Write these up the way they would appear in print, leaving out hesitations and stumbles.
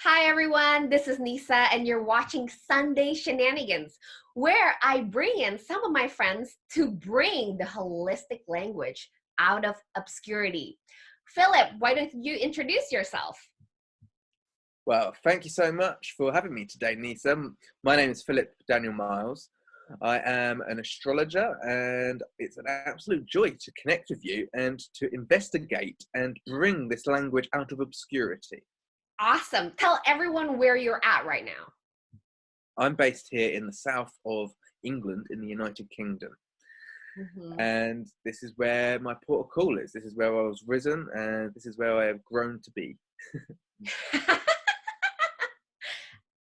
Hi everyone, this is Nissa and you're watching Sunday Shenanigans, where I bring in some of my friends to bring the holistic language out of obscurity. Philip, why don't you introduce yourself? Well, thank you so much for having me today, Nisa. My name is Philip Daniel Miles. I am an astrologer, and it's an absolute joy to connect with you and to investigate and bring this language out of obscurity. Awesome. Tell everyone where you're at right now. I'm based here in the south of England in the United Kingdom, Mhm. and this is where my port of call is. This is where I was risen, and this is where I have grown to be.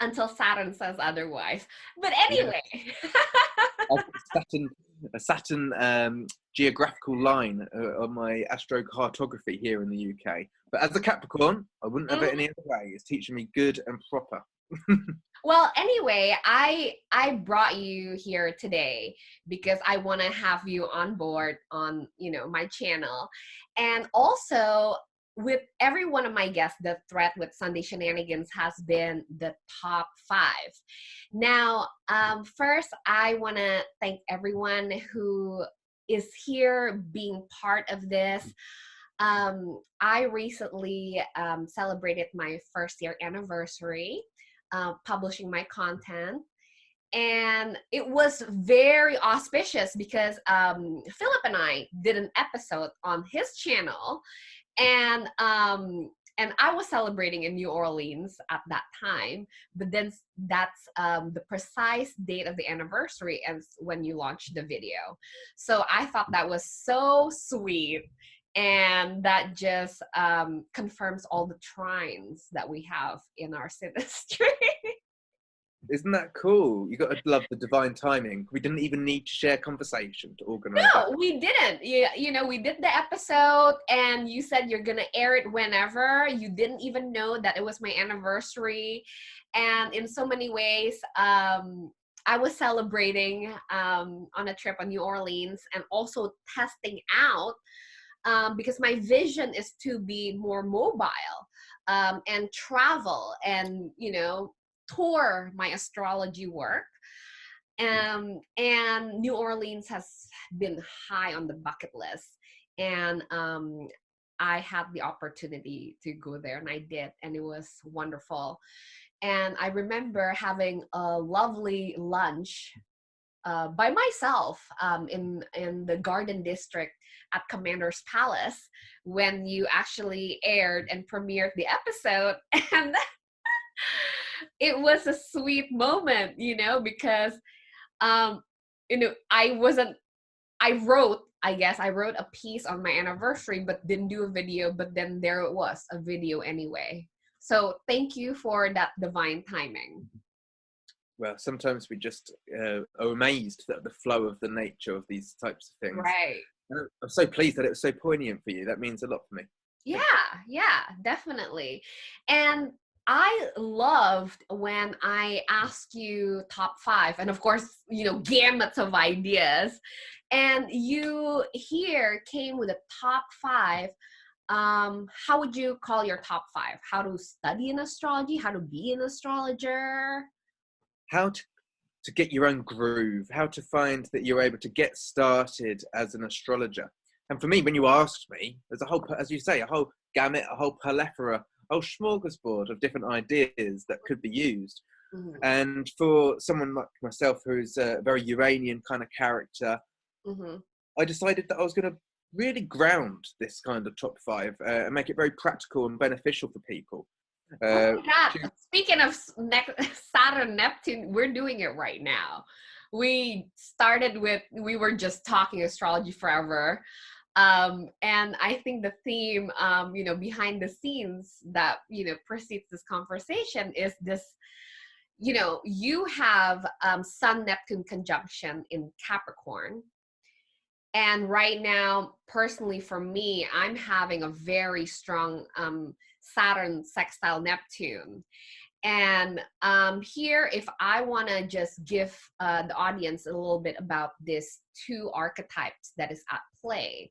Until Saturn says otherwise. But Yeah. anyway. I've got a Saturn geographical line on my astrocartography here in the UK. But as a Capricorn, I wouldn't have it any other way. It's teaching me good and proper. Well, anyway, I brought you here today because I want to have you on board on, my channel. And also with every one of my guests, the thread with Sunday Shenanigans has been the top 5. Now, first, I want to thank everyone who is here being part of this. I recently celebrated my first year anniversary publishing my content. And it was very auspicious because Philip and I did an episode on his channel, and I was celebrating in New Orleans at that time. But then that's the precise date of the anniversary as when you launched the video. So I thought that was so sweet, and that just confirms all the trines that we have in our synastry. Isn't that cool? You got to love the divine timing. We didn't even need to share conversation to organize that. No, we didn't. We did the episode and you said you're going to air it whenever. You didn't even know that it was my anniversary. And in so many ways, I was celebrating on a trip on New Orleans and also testing out because my vision is to be more mobile and travel and, tour my astrology work. And New Orleans has been high on the bucket list. And I had the opportunity to go there, and I did, and it was wonderful. And I remember having a lovely lunch by myself in the Garden District at Commander's Palace when you actually aired and premiered the episode. And it was a sweet moment, because I wrote a piece on my anniversary, but didn't do a video, but then there it was, a video anyway. So thank you for that divine timing. Well, sometimes we just are amazed at the flow of the nature of these types of things. Right. And I'm so pleased that it was so poignant for you. That means a lot for me. Yeah, definitely. And I loved when I asked you top 5, and of course, gamuts of ideas. And you here came with a top 5. How would you call your top 5? How to study in astrology? How to be an astrologer? How to get your own groove, how to find that you're able to get started as an astrologer. And for me, when you asked me, there's a whole, as you say, a whole gamut, a whole plethora, a whole smorgasbord of different ideas that could be used. Mm-hmm. And for someone like myself, who's a very Uranian kind of character, Mm-hmm. I decided that I was going to really ground this kind of top 5 and make it very practical and beneficial for people. Oh my God. Speaking of Saturn, Neptune, we're doing it right now. We were just talking astrology forever. And I think the theme, behind the scenes that, precedes this conversation is this, you have Sun-Neptune conjunction in Capricorn. And right now, personally for me, I'm having a very strong Saturn sextile Neptune. And here, if I want to just give the audience a little bit about these 2 archetypes that is at play.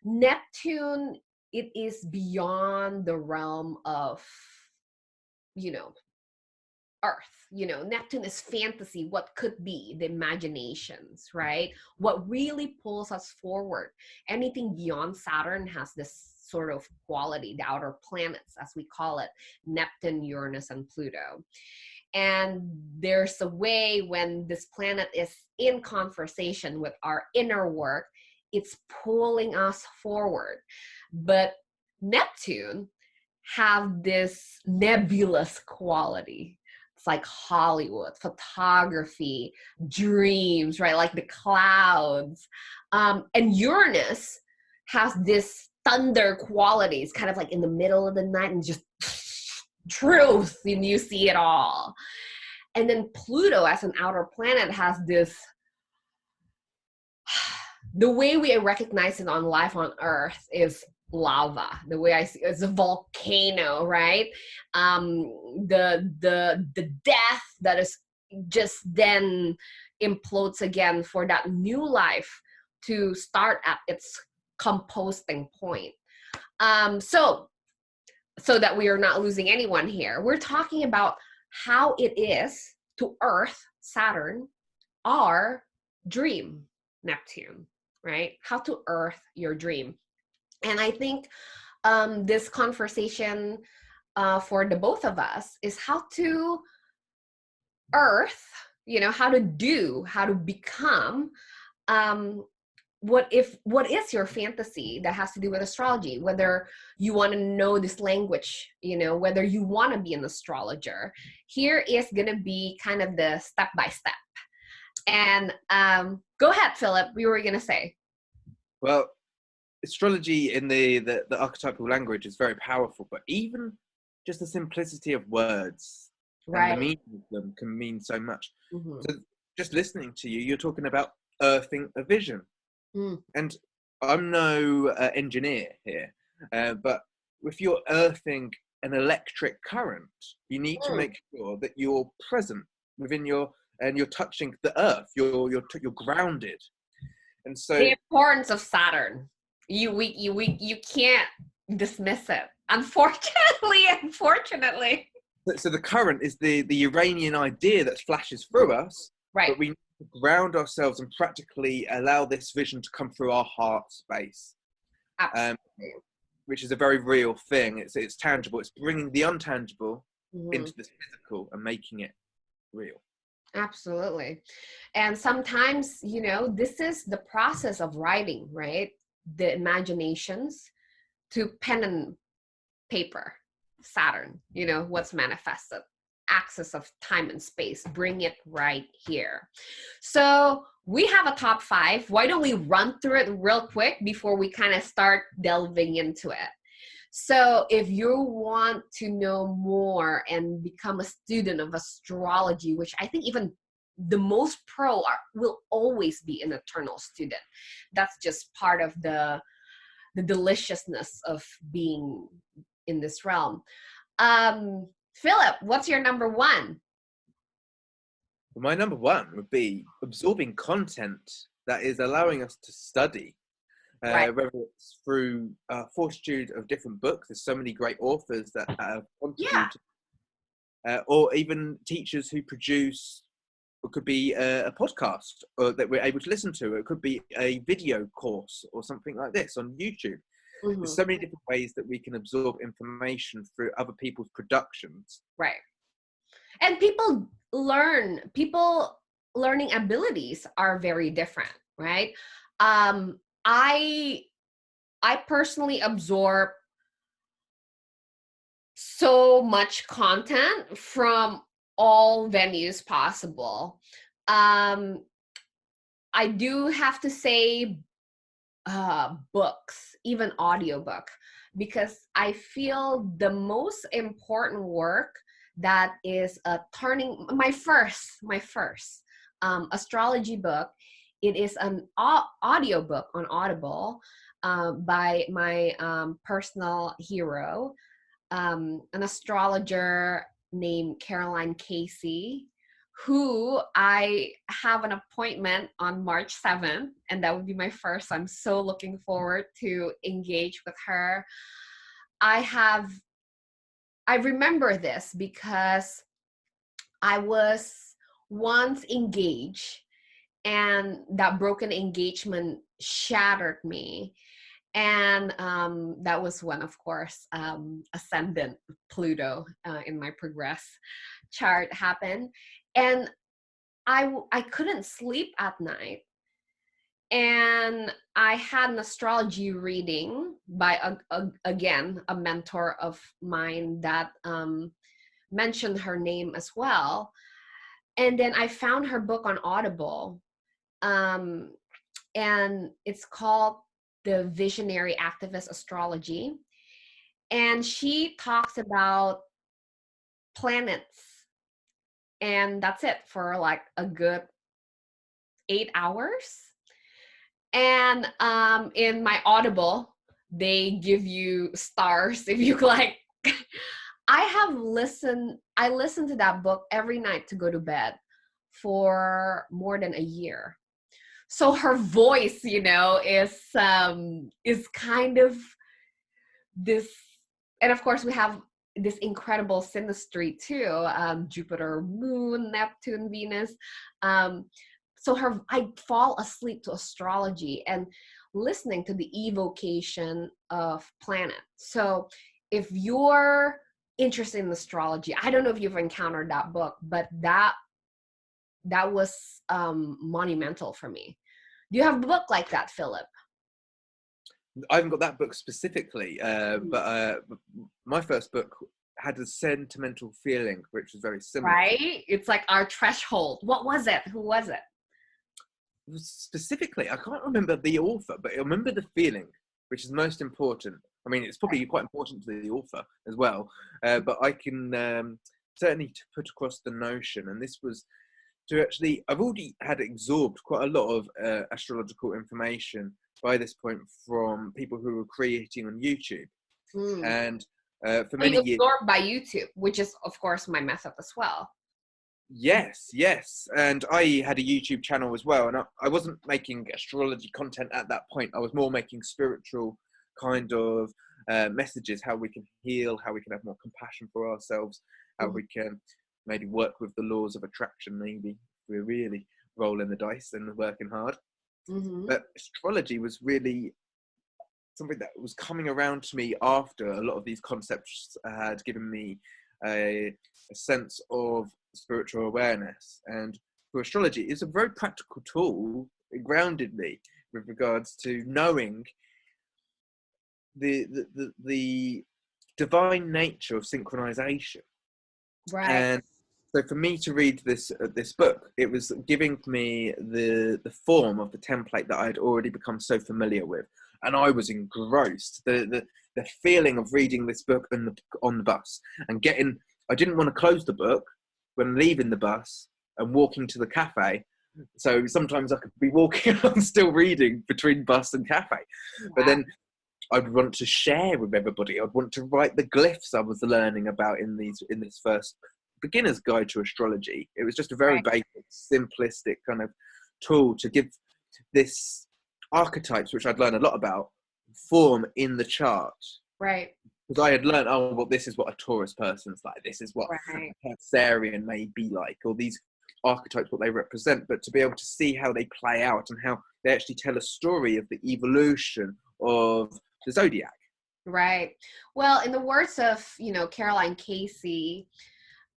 Neptune, it is beyond the realm of you know, Earth. Neptune is fantasy, what could be, the imaginations, right? What really pulls us forward. Anything beyond Saturn has this sort of quality, the outer planets, as we call it, Neptune, Uranus, and Pluto. And there's a way when this planet is in conversation with our inner work, it's pulling us forward. But Neptune have this nebulous quality. It's like Hollywood, photography, dreams, right? Like the clouds. And Uranus has this thunder qualities, kind of like in the middle of the night and just truth, and you see it all. And then Pluto as an outer planet has this, the way we recognize it on life on Earth is lava. The way I see it's a volcano, right? The death that is just then implodes again for that new life to start at its composting point. So that we are not losing anyone here, we're talking about how it is to Earth, Saturn, our dream, Neptune, right? How to earth your dream. And I think this conversation for the both of us is how to earth, how to become what is your fantasy that has to do with astrology, whether you want to know this language, whether you want to be an astrologer. Here is going to be kind of the step by step. And go ahead, Philip, you were going to say. Well, astrology in the archetypal language is very powerful, but even just the simplicity of words Right. and the meaning of them can mean so much. Mm-hmm. So just listening to you, you're talking about earthing a vision. And I'm no engineer here, but if you're earthing an electric current, you need to make sure that you're present within and you're touching the earth. You're grounded. And so the importance of Saturn, you can't dismiss it. Unfortunately. So the current is the Uranian idea that flashes through us, right? But we need to ground ourselves and practically allow this vision to come through our heart space, which is a very real thing. It's tangible. It's bringing the untangible into the physical and making it real. Absolutely. And sometimes, this is the process of writing, right? The imaginations to pen and paper, Saturn, what's manifested, axis of time and space, bring it right here. So we have a top 5. Why don't we run through it real quick before we kind of start delving into it? So if you want to know more and become a student of astrology, which I think even the most pro will always be an eternal student. That's just part of the deliciousness of being in this realm. Philip, what's your number 1? Well, my number 1 would be absorbing content that is allowing us to study. Right. Whether it's through fortitude of different books, there's so many great authors that have contributed, or even teachers who produce, it could be a podcast that we're able to listen to, it could be a video course or something like this on YouTube. There's so many different ways that we can absorb information through other people's productions. Right. And people learning abilities are very different, right? I personally absorb so much content from all venues possible. I do have to say books, even audiobook, because I feel the most important work that is turning my first astrology book. It is an audio book on Audible by my personal hero, an astrologer named Caroline Casey, who I have an appointment on March 7th, and that would be my first. I'm so looking forward to engage with her. I have I remember this because I was once engaged, and that broken engagement shattered me. And that was when, of course, ascendant Pluto in my progress chart happened. And I couldn't sleep at night. And I had an astrology reading by, again, a mentor of mine that mentioned her name as well. And then I found her book on Audible. Um, and it's called The Visionary Activist Astrology. And she talks about planets. And that's it for like a good 8 hours. And in my Audible, they give you stars if you like. I listened to that book every night to go to bed for more than a year. So her voice, is kind of this, and of course we have this incredible synastry too, Jupiter, Moon, Neptune, Venus. So I fall asleep to astrology and listening to the evocation of planet. So if you're interested in astrology, I don't know if you've encountered that book, but that was monumental for me. Do you have a book like that, Philip? I haven't got that book specifically, but my first book had a sentimental feeling, which was very similar. Right? It's like Our Threshold. What was it? Who was it? Specifically, I can't remember the author, but I remember the feeling, which is most important. I mean, it's probably quite important to the author as well, but I can certainly put across the notion, and this was to actually, I've already had absorbed quite a lot of astrological information by this point from people who were creating on YouTube. And for many years, absorbed by YouTube, which is of course my method as well. Yes, and I had a YouTube channel as well, and I wasn't making astrology content at that point. I was more making spiritual kind of messages, how we can heal, how we can have more compassion for ourselves, how we can maybe work with the laws of attraction, maybe if we're really rolling the dice and working hard. But astrology was really something that was coming around to me after a lot of these concepts had given me a sense of spiritual awareness. And for astrology, it's a very practical tool. It grounded me with regards to knowing the divine nature of synchronization. Right. And so for me to read this book, it was giving me the form of the template that I'd already become so familiar with, and I was engrossed. The feeling of reading this book on the bus and I didn't want to close the book when leaving the bus and walking to the cafe. So sometimes I could be walking along still reading between bus and cafe. Wow. But then I'd want to share with everybody. I'd want to write the glyphs I was learning about in this first beginner's guide to astrology. It was just a very basic, simplistic kind of tool to give this archetypes, which I'd learned a lot about, form in the chart. Right. Because I had learned, this is what a Taurus person's like. This is what a Cancerian may be like, or these archetypes, what they represent. But to be able to see how they play out and how they actually tell a story of the evolution of the zodiac. Right. Well, in the words of, Caroline Casey,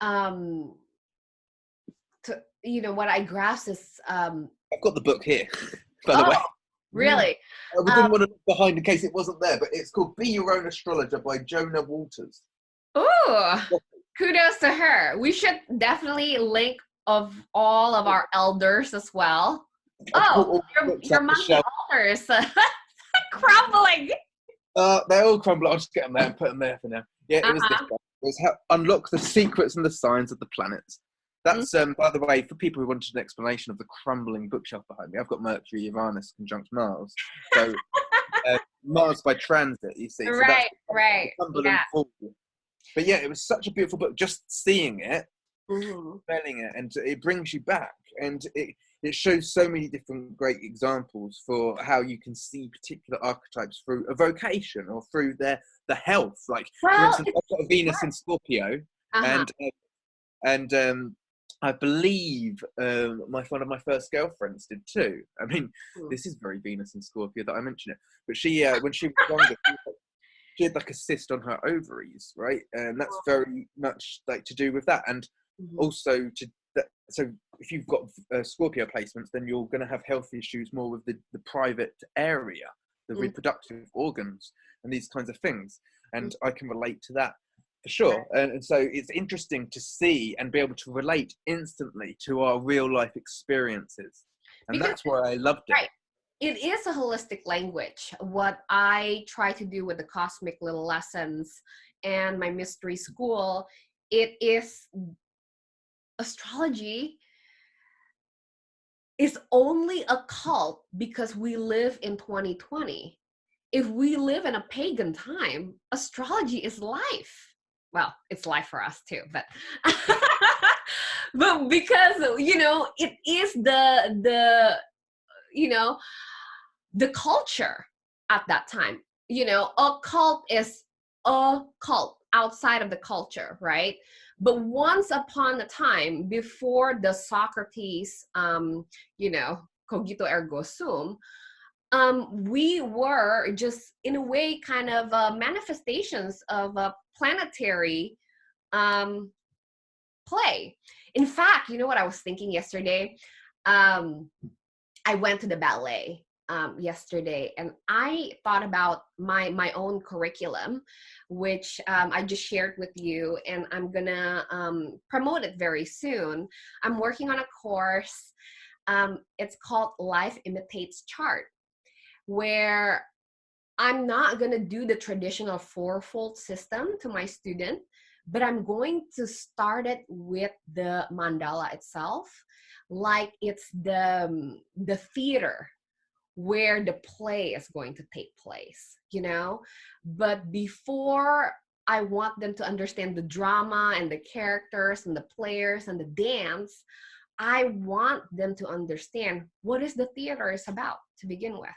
what I grasped is I've got the book here, by the way. Really? We didn't want to look behind in case it wasn't there, but it's called Be Your Own Astrologer by Jonah Walters. Ooh, kudos to her. We should definitely link of all of our elders as well. Your monkey authors crumbling. They're all crumbling. I'll just get them there and put them there for now. Yeah, it was this one. It was how unlock the secrets and the signs of the planets. That's, by the way, for people who wanted an explanation of the crumbling bookshelf behind me, I've got Mercury, Uranus, conjunct Mars. So Mars by transit, you see. So right. Yeah. But yeah, it was such a beautiful book. Just seeing it, smelling it, and it brings you back. And it shows so many different great examples for how you can see particular archetypes through a vocation or through the health. Like, for Well, instance, I've got a Venus in Scorpio, uh-huh. and I believe one of my first girlfriends did too. I mean, this is very Venus and Scorpio that I mention it, but she when she was younger, she had like a cyst on her ovaries, right? And that's very much like to do with that, and also so if you've got Scorpio placements, then you're going to have health issues more with the private area, the reproductive organs, and these kinds of things. And I can relate to that for sure. And so it's interesting to see and be able to relate instantly to our real life experiences. And Because, that's why I loved it. right, it is a holistic language. What I try to do with the cosmic little lessons and my mystery school, it is astrology is only a cult because we live in 2020. If we live in a pagan time, astrology is life. Well, it's life for us too, but but because it is the culture at that time. A cult is a cult outside of the culture, right? But once upon a time, before the Socrates, cogito ergo sum, we were just in a way kind of manifestations of a planetary play. In fact, you know what I was thinking yesterday? I went to the ballet yesterday, and I thought about my own curriculum, which I just shared with you, and I'm gonna promote it very soon. I'm working on a course. It's called Life Imitates Chart, where I'm not gonna do the traditional fourfold system to my student, but I'm going to start it with the mandala itself, like it's the theater where the play is going to take place, But before, I want them to understand the drama and the characters and the players and the dance, I want them to understand what is the theater is about to begin with.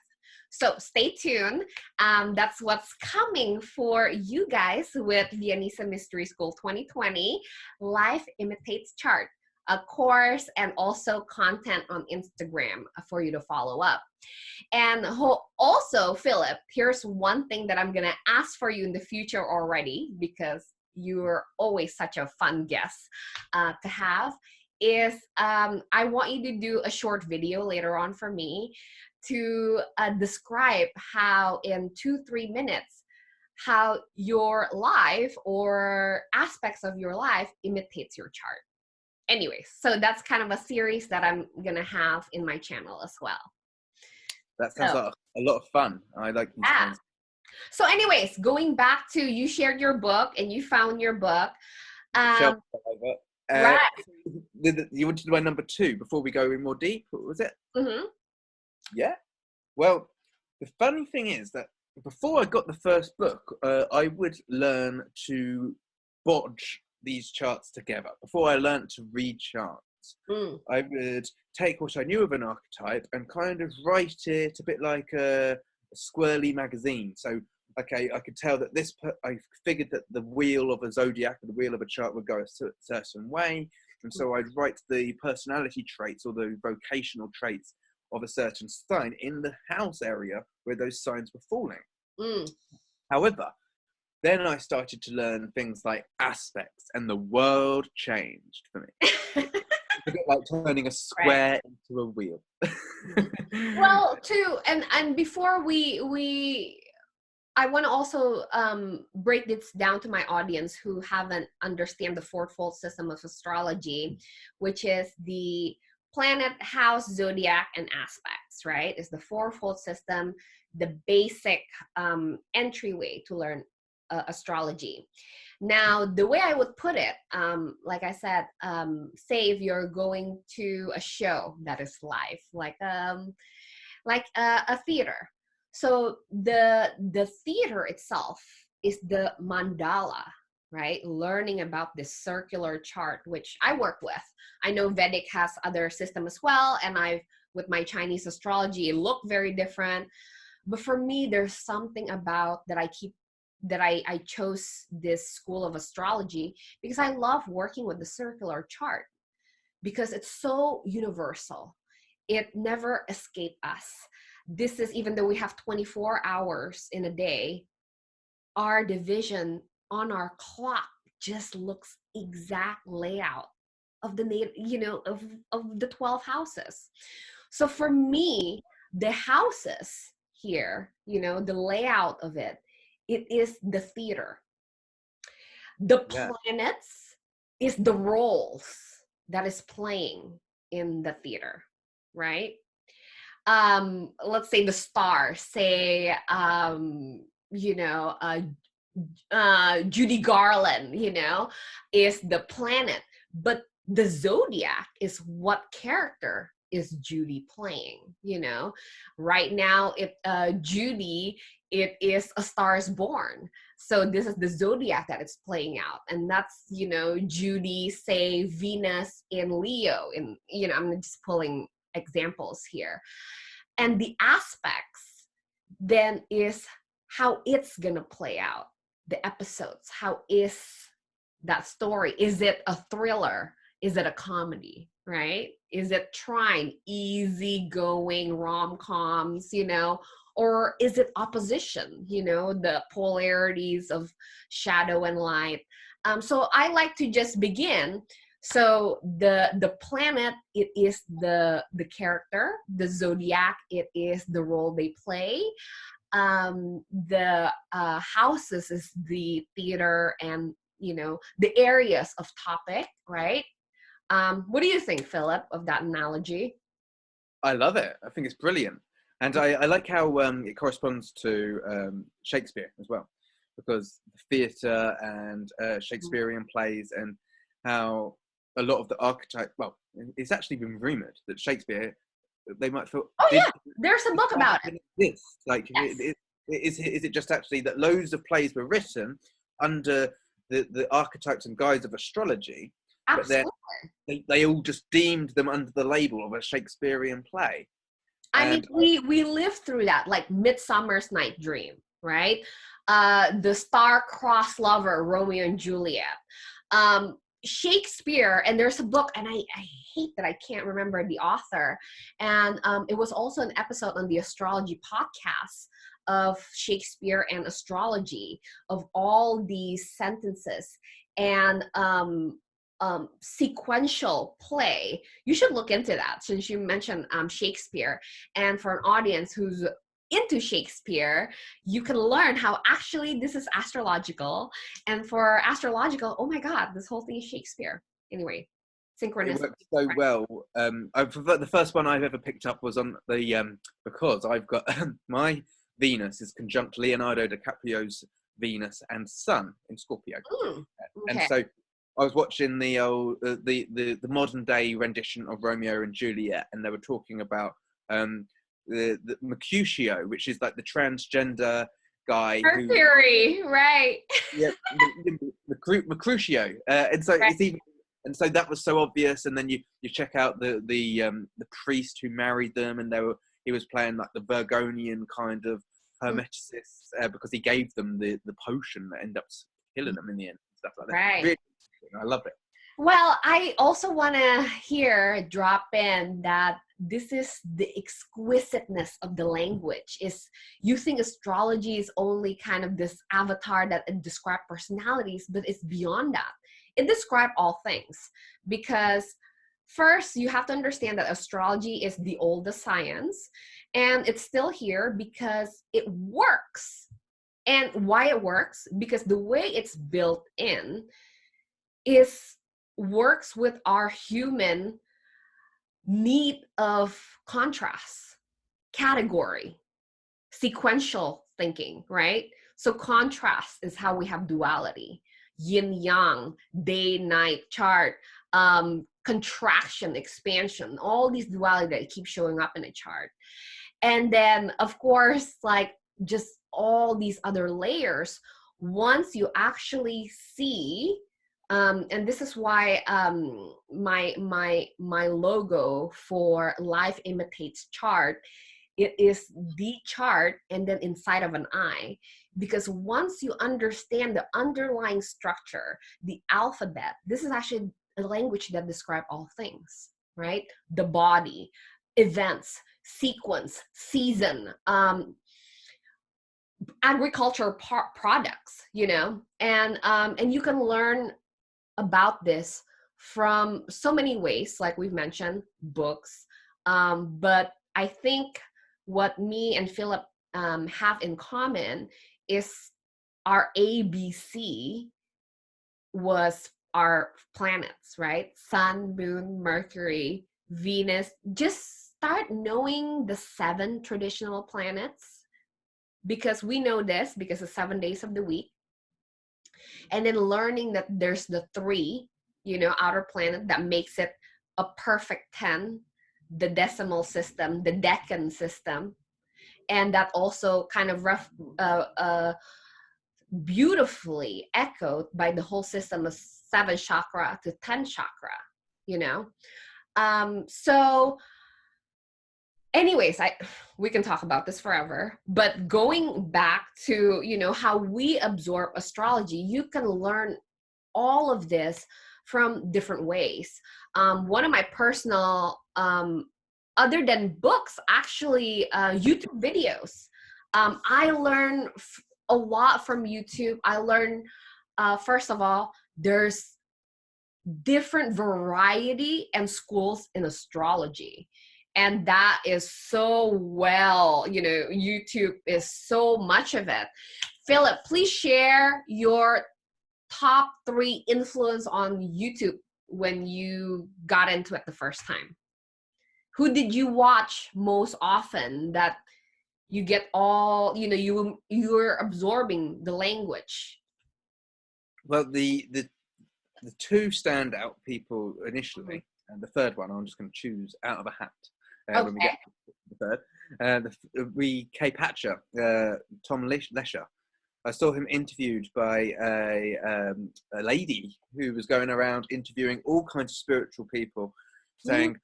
So stay tuned. That's what's coming for you guys with the Nissa Mystery School 2020 Life Imitates Chart, a course and also content on Instagram for you to follow up. And also, Philip, here's one thing that I'm going to ask for you in the future already, because you're always such a fun guest to have, is I want you to do a short video later on for me to describe how in 2-3 minutes how your life or aspects of your life imitates your chart. Anyways, so that's kind of a series that I'm gonna have in my channel as well. That sounds like a lot of fun. I like these kinds. So anyways, going back to, you shared your book and you found your book. Right. You wanted to do my number 2 before we go in more deep, what was it? Yeah. Well, the funny thing is that before I got the first book, I would learn to bodge these charts together. Before I learned to read charts, I would take what I knew of an archetype and kind of write it a bit like a squirrely magazine. So, okay, I could tell that I figured that the wheel of a zodiac or the wheel of a chart would go a certain way. And so I'd write the personality traits or the vocational traits of a certain sign in the house area where those signs were falling. However, then I started to learn things like aspects, and the world changed for me. It's a bit like turning a square into a wheel. Well, and before I want to also break this down to my audience who haven't understand the fourfold system of astrology, which is the planet, house, zodiac, and aspects, right? Is the fourfold system the basic entryway to learn astrology. Now, the way I would put it, like I said, say if you're going to a show that is live, like a theater. So the theater itself is the mandala right? Learning about this circular chart, which I work with. I know Vedic has other system as well, and with my Chinese astrology, it looked very different. But for me, there's something about that I chose this school of astrology because I love working with the circular chart because it's so universal. It never escapes us. This is, even though we have 24 hours in a day, our division on our clock just looks exact layout of the of the 12 houses. So for me, the houses here, the layout of it is the theater. The Yeah. planets is the roles that is playing in the theater, right? Let's say the star, say, Judy Garland, is the planet, but the zodiac is what character is Judy playing, right now Judy, it is A Star Is Born. So this is the zodiac that it's playing out, and that's Judy, say Venus in Leo, I'm just pulling examples here. And the aspects then is how it's gonna play out, the episodes. How is that story? Is it a thriller? Is it a comedy, right? Is it trying easygoing rom-coms, or is it opposition, the polarities of shadow and light? So I like to just begin. So the planet, it is the character. The zodiac, it is the role they play. The houses is the theater, and the areas of topic, right? What do you think, Philip, of that analogy? I love it. I think it's brilliant. And I like how it corresponds to Shakespeare as well, because the theatre and Shakespearean plays, and how a lot of the archetype, well, it's actually been rumoured that Shakespeare, they might feel... Oh yeah, there's a book about it. This, like, Yes. is it just actually that loads of plays were written under the archetypes and guise of astrology, but then Absolutely. they all just deemed them under the label of a Shakespearean play? I mean, And we lived through that, like Midsummer's Night Dream, right? The star-crossed lover, Romeo and Juliet. Shakespeare, and there's a book, and I hate that I can't remember the author. And it was also an episode on the Astrology podcast of Shakespeare and astrology, of all these sentences and sequential play. You should look into that, since you mentioned Shakespeare. And for an audience who's into Shakespeare, you can learn how actually this is astrological. And for astrological, oh my God, this whole thing is Shakespeare. Anyway, it synchronicity. works so well. The first one I've ever picked up was on the because I've got my Venus is conjunct Leonardo DiCaprio's Venus and Sun in Scorpio, and Okay. so I was watching the old the modern day rendition of Romeo and Juliet, and they were talking about the Mercutio, which is like the transgender guy Her who, theory, right? yeah, Mercutio, and so Right. it's even, and so that was so obvious. And then you check out the priest who married them, and he was playing like the Virgonian kind of hermeticist, because he gave them the potion that ended up killing them in the end, stuff like that. Right. Really, I love it. Well, I also want to here drop in that this is the exquisiteness of the language. Is you think astrology is only kind of this avatar that describe personalities, but it's beyond that. It describes all things, because first you have to understand that astrology is the oldest science, and it's still here because it works. And why it works? Because the way it's built in is works with our human need of contrast, category, sequential thinking, right? So contrast is how we have duality, yin yang, day night chart, contraction, expansion, all these duality that keep showing up in a chart. And then of course, like, just all these other layers once you actually see, and this is why my logo for Life Imitates chart, it is the chart and then inside of an eye, because once you understand the underlying structure, the alphabet, this is actually a language that describes all things, right? The body, events, sequence, season, agriculture products, you know, and you can learn about this from so many ways, like we've mentioned, books. But I think what me and Philip have in common is our ABC was our planets, right? Sun, Moon, Mercury, Venus. Just start knowing the 7 traditional planets, because we know this because of 7 days of the week. And then learning that there's the 3, you know, outer planet that makes it a perfect 10, the decimal system, the decan system. And that also kind of beautifully echoed by the whole system of 7 chakra to 10 chakra, you know. So anyways, we can talk about this forever, but going back to, you know, how we absorb astrology, you can learn all of this from different ways. One of my personal, other than books, actually, YouTube videos. I learn a lot from YouTube. I learn, first of all, there's different variety and schools in astrology. And that is so well, you know, YouTube is so much of it. Philip, please share your top 3 influence on YouTube when you got into it the first time. Who did you watch most often that you get all, you know, you're absorbing the language? Well, the 2 standout people initially, and the third one I'm just going to choose out of a hat when we get to the third. K. Patcher, Tom Lesher. I saw him interviewed by a lady who was going around interviewing all kinds of spiritual people, saying,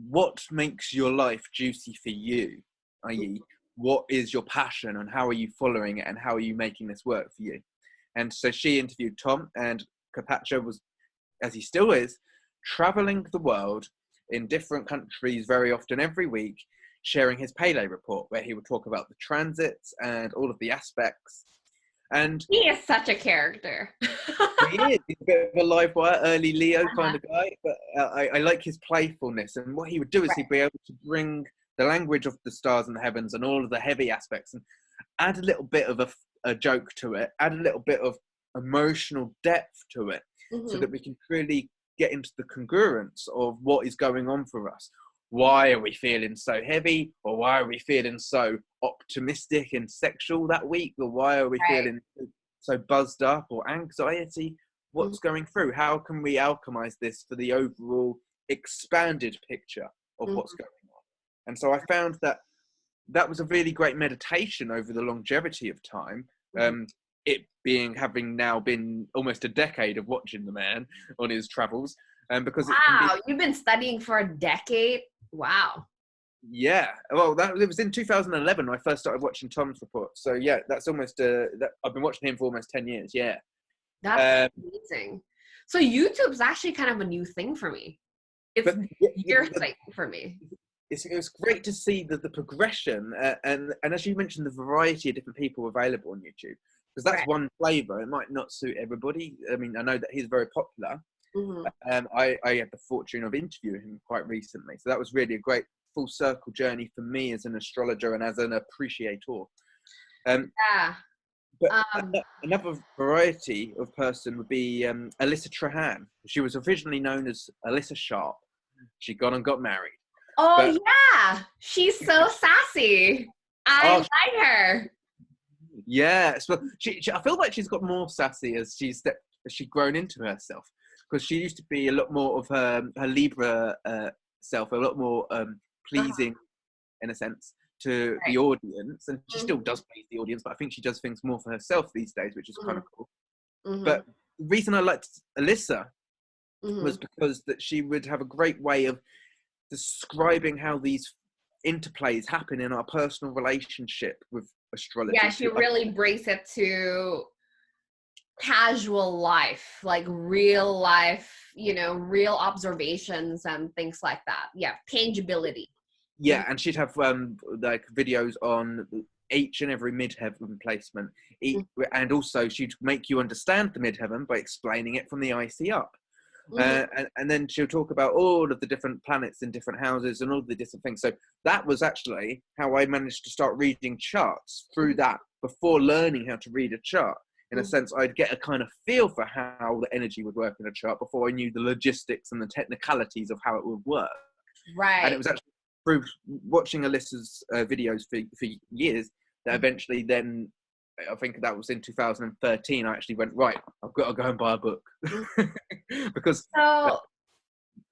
what makes your life juicy for you? I.e., what is your passion and how are you following it and how are you making this work for you? And so she interviewed Tom, and Carpaccio was, as he still is, traveling the world in different countries very often every week, sharing his Pele report, where he would talk about the transits and all of the aspects. And he is such a character. He is. He's a bit of a live wire, early Leo kind of guy, but I like his playfulness. And what he would do is he'd be able to bring the language of the stars and the heavens and all of the heavy aspects and add a little bit of a joke to it, add a little bit of emotional depth to it, so that we can really get into the congruence of what is going on for us. Why are we feeling so heavy? Or why are we feeling so optimistic and sexual that week? Or why are we feeling so buzzed up, or anxiety? What's going through? How can we alchemize this for the overall expanded picture of what's going on? And so I found that was a really great meditation over the longevity of time. It being, having now been almost a decade of watching the man on his travels. Because you've been studying for a decade? Wow. Yeah, well, it was in 2011 I first started watching Tom's report. So yeah, that's almost I've been watching him for almost 10 years. Yeah, that's amazing. So YouTube's actually kind of a new thing for me. It's your thing for me. It was great to see the progression and as you mentioned, the variety of different people available on YouTube, because that's one flavor. It might not suit everybody. I mean, I know that he's very popular. I had the fortune of interviewing him quite recently, so that was really a great full circle journey for me as an astrologer and as an appreciator. But another variety of person would be Alyssa Trahan. She was originally known as Alyssa Sharp. She got married. Oh, yeah, she's so sassy. I like her. Yeah, so I feel like she's got more sassy as she's grown into herself, because she used to be a lot more of her Libra self, a lot more pleasing in a sense. to the Right. audience, and she Mhm. still does please the audience, but I think she does things more for herself these days, which is kind Mhm. of cool. Mhm. But the reason I liked Alyssa was Mhm. because that she would have a great way of describing how these interplays happen in our personal relationship with Yeah, astrology. she really brings it to casual life, like real life, real observations and things like that. Yeah, tangibility. Mhm. Yeah, and she'd have like videos on each and every midheaven placement, and also she'd make you understand the midheaven by explaining it from the IC up. Mhm. And then she'll talk about all of the different planets in different houses and all the different things. So that was actually how I managed to start reading charts through that before learning how to read a chart. In a Mhm. sense, I'd get a kind of feel for how the energy would work in a chart before I knew the logistics and the technicalities of how it would work. And it Right. was actually through watching Alyssa's videos for years that eventually then, I think that was in 2013, I actually went, right, I've got to go and buy a book. Mhm. Because So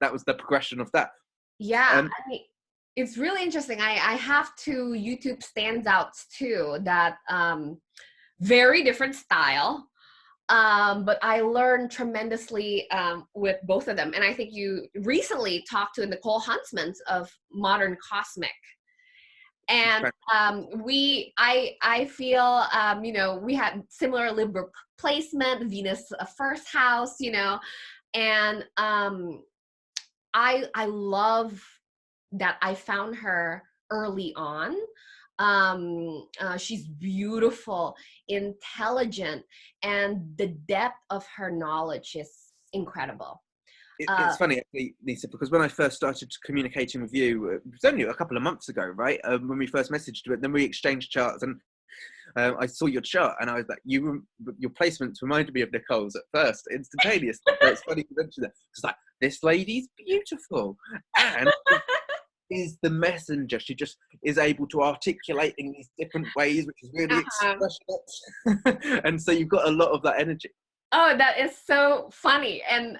that was the progression of that. yeah, Um, I mean, it's really interesting. I have two YouTube standouts too that very different style. But I learned tremendously with both of them. And I think you recently talked to Nicole Huntsman of Modern Cosmic. And I feel, we had similar Libra placement, Venus first house, and I love that I found her early on. She's beautiful, intelligent, and the depth of her knowledge is incredible. it's funny, actually, Nissa, because when I first started communicating with you, it was only a couple of months ago, right? When we first messaged, but then we exchanged charts, and I saw your chart, and I was like, your placements reminded me of Nicole's at first, instantaneously. So it's funny to mention that. It's like, this lady's beautiful, and is the messenger. She just is able to articulate in these different ways, which is really Uh-huh. expressive. And so you've got a lot of that energy. Oh, that is so funny. And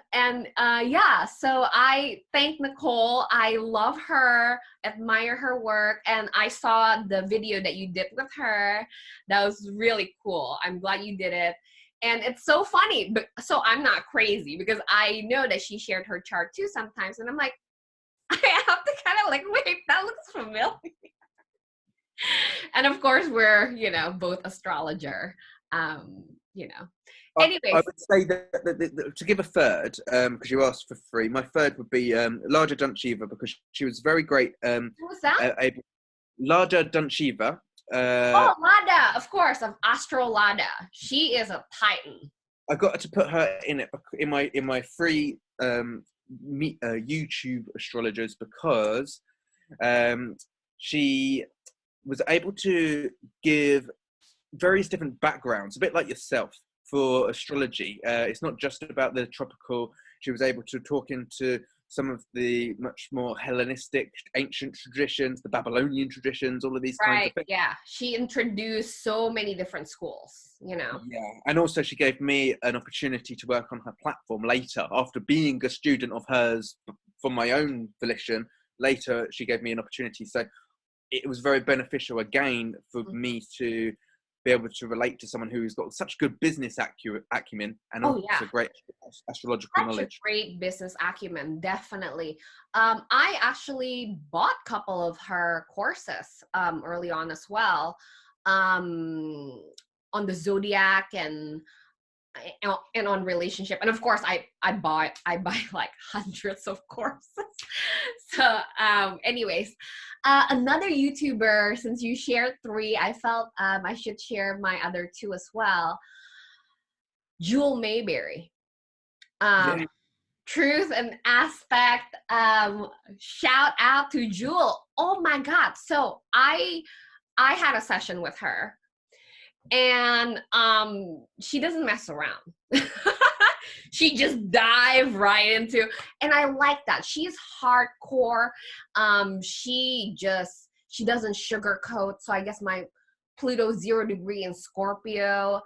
yeah, so I thank Nicole. I love her, admire her work, and I saw the video that you did with her. That was really cool. I'm glad you did it. And it's so funny, but so I'm not crazy because I know that she shared her chart too sometimes, and I'm like, I have to kind of like, wait, that looks familiar. And of course, we're, both astrologer. Um, you know. I Anyways, would say that to give a third, because you asked for three, my third would be Larger Dunchiva, because she was very great. who was that? Larger Dunchiva. Oh, Lada, of course, of Astro Lada. She is a titan. I got to put her in it in my free YouTube astrologers, because um, she was able to give various different backgrounds, a bit like yourself, for astrology. It's not just about the tropical. She was able to talk into some of the much more Hellenistic ancient traditions, the Babylonian traditions, all of these kinds Right. of things. Yeah. She introduced so many different schools. Yeah, and also she gave me an opportunity to work on her platform later, after being a student of hers from my own volition. Later, she gave me an opportunity. So it was very beneficial again for Mhm. me to be able to relate to someone who's got such good business acumen and Oh, yeah. also great astrological Such a knowledge. great business acumen, definitely. I actually bought a couple of her courses early on as well, um, on the zodiac and on relationship, and of course I buy like hundreds of courses. So anyways, another YouTuber, since you shared three, I felt I should share my other two as well. Jewel Mayberry, Yeah, um Truth and Aspect. Shout out to Jewel. Oh my god, so I had a session with her, and she doesn't mess around. She just dive right into, and I like that. She's hardcore. She doesn't sugarcoat. So I guess my Pluto 0 degree in Scorpio.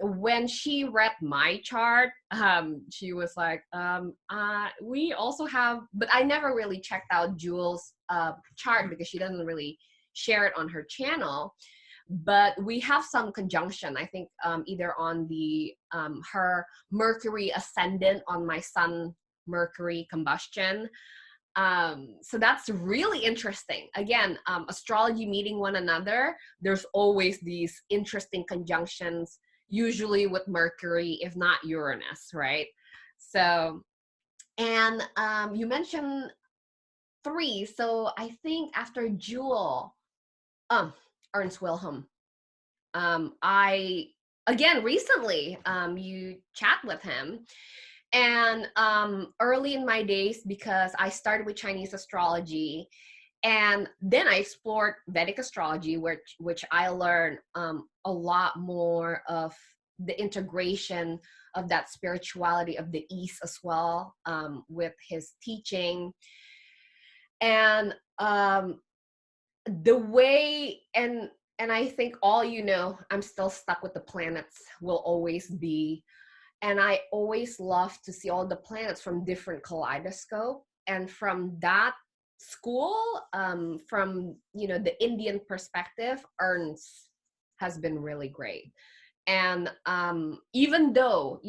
When she read my chart, she was like, we also have, but I never really checked out Jewel's chart because she doesn't really share it on her channel. But we have some conjunction, I think, either on the her Mercury ascendant on my Sun Mercury combustion. So that's really interesting. Again, astrology meeting one another, there's always these interesting conjunctions, usually with Mercury, if not Uranus, right? So, and you mentioned 3. So I think after Jewel, Ernst Wilhelm, I, again, recently, you chat with him. And early in my days, because I started with Chinese astrology, and then I explored Vedic astrology, which I learned a lot more of the integration of that spirituality of the East as well, with his teaching. And the way, and I think all I'm still stuck with the planets will always be. And I always love to see all the planets from different kaleidoscope. And from that school, from the Indian perspective, Ernst has been really great. And even though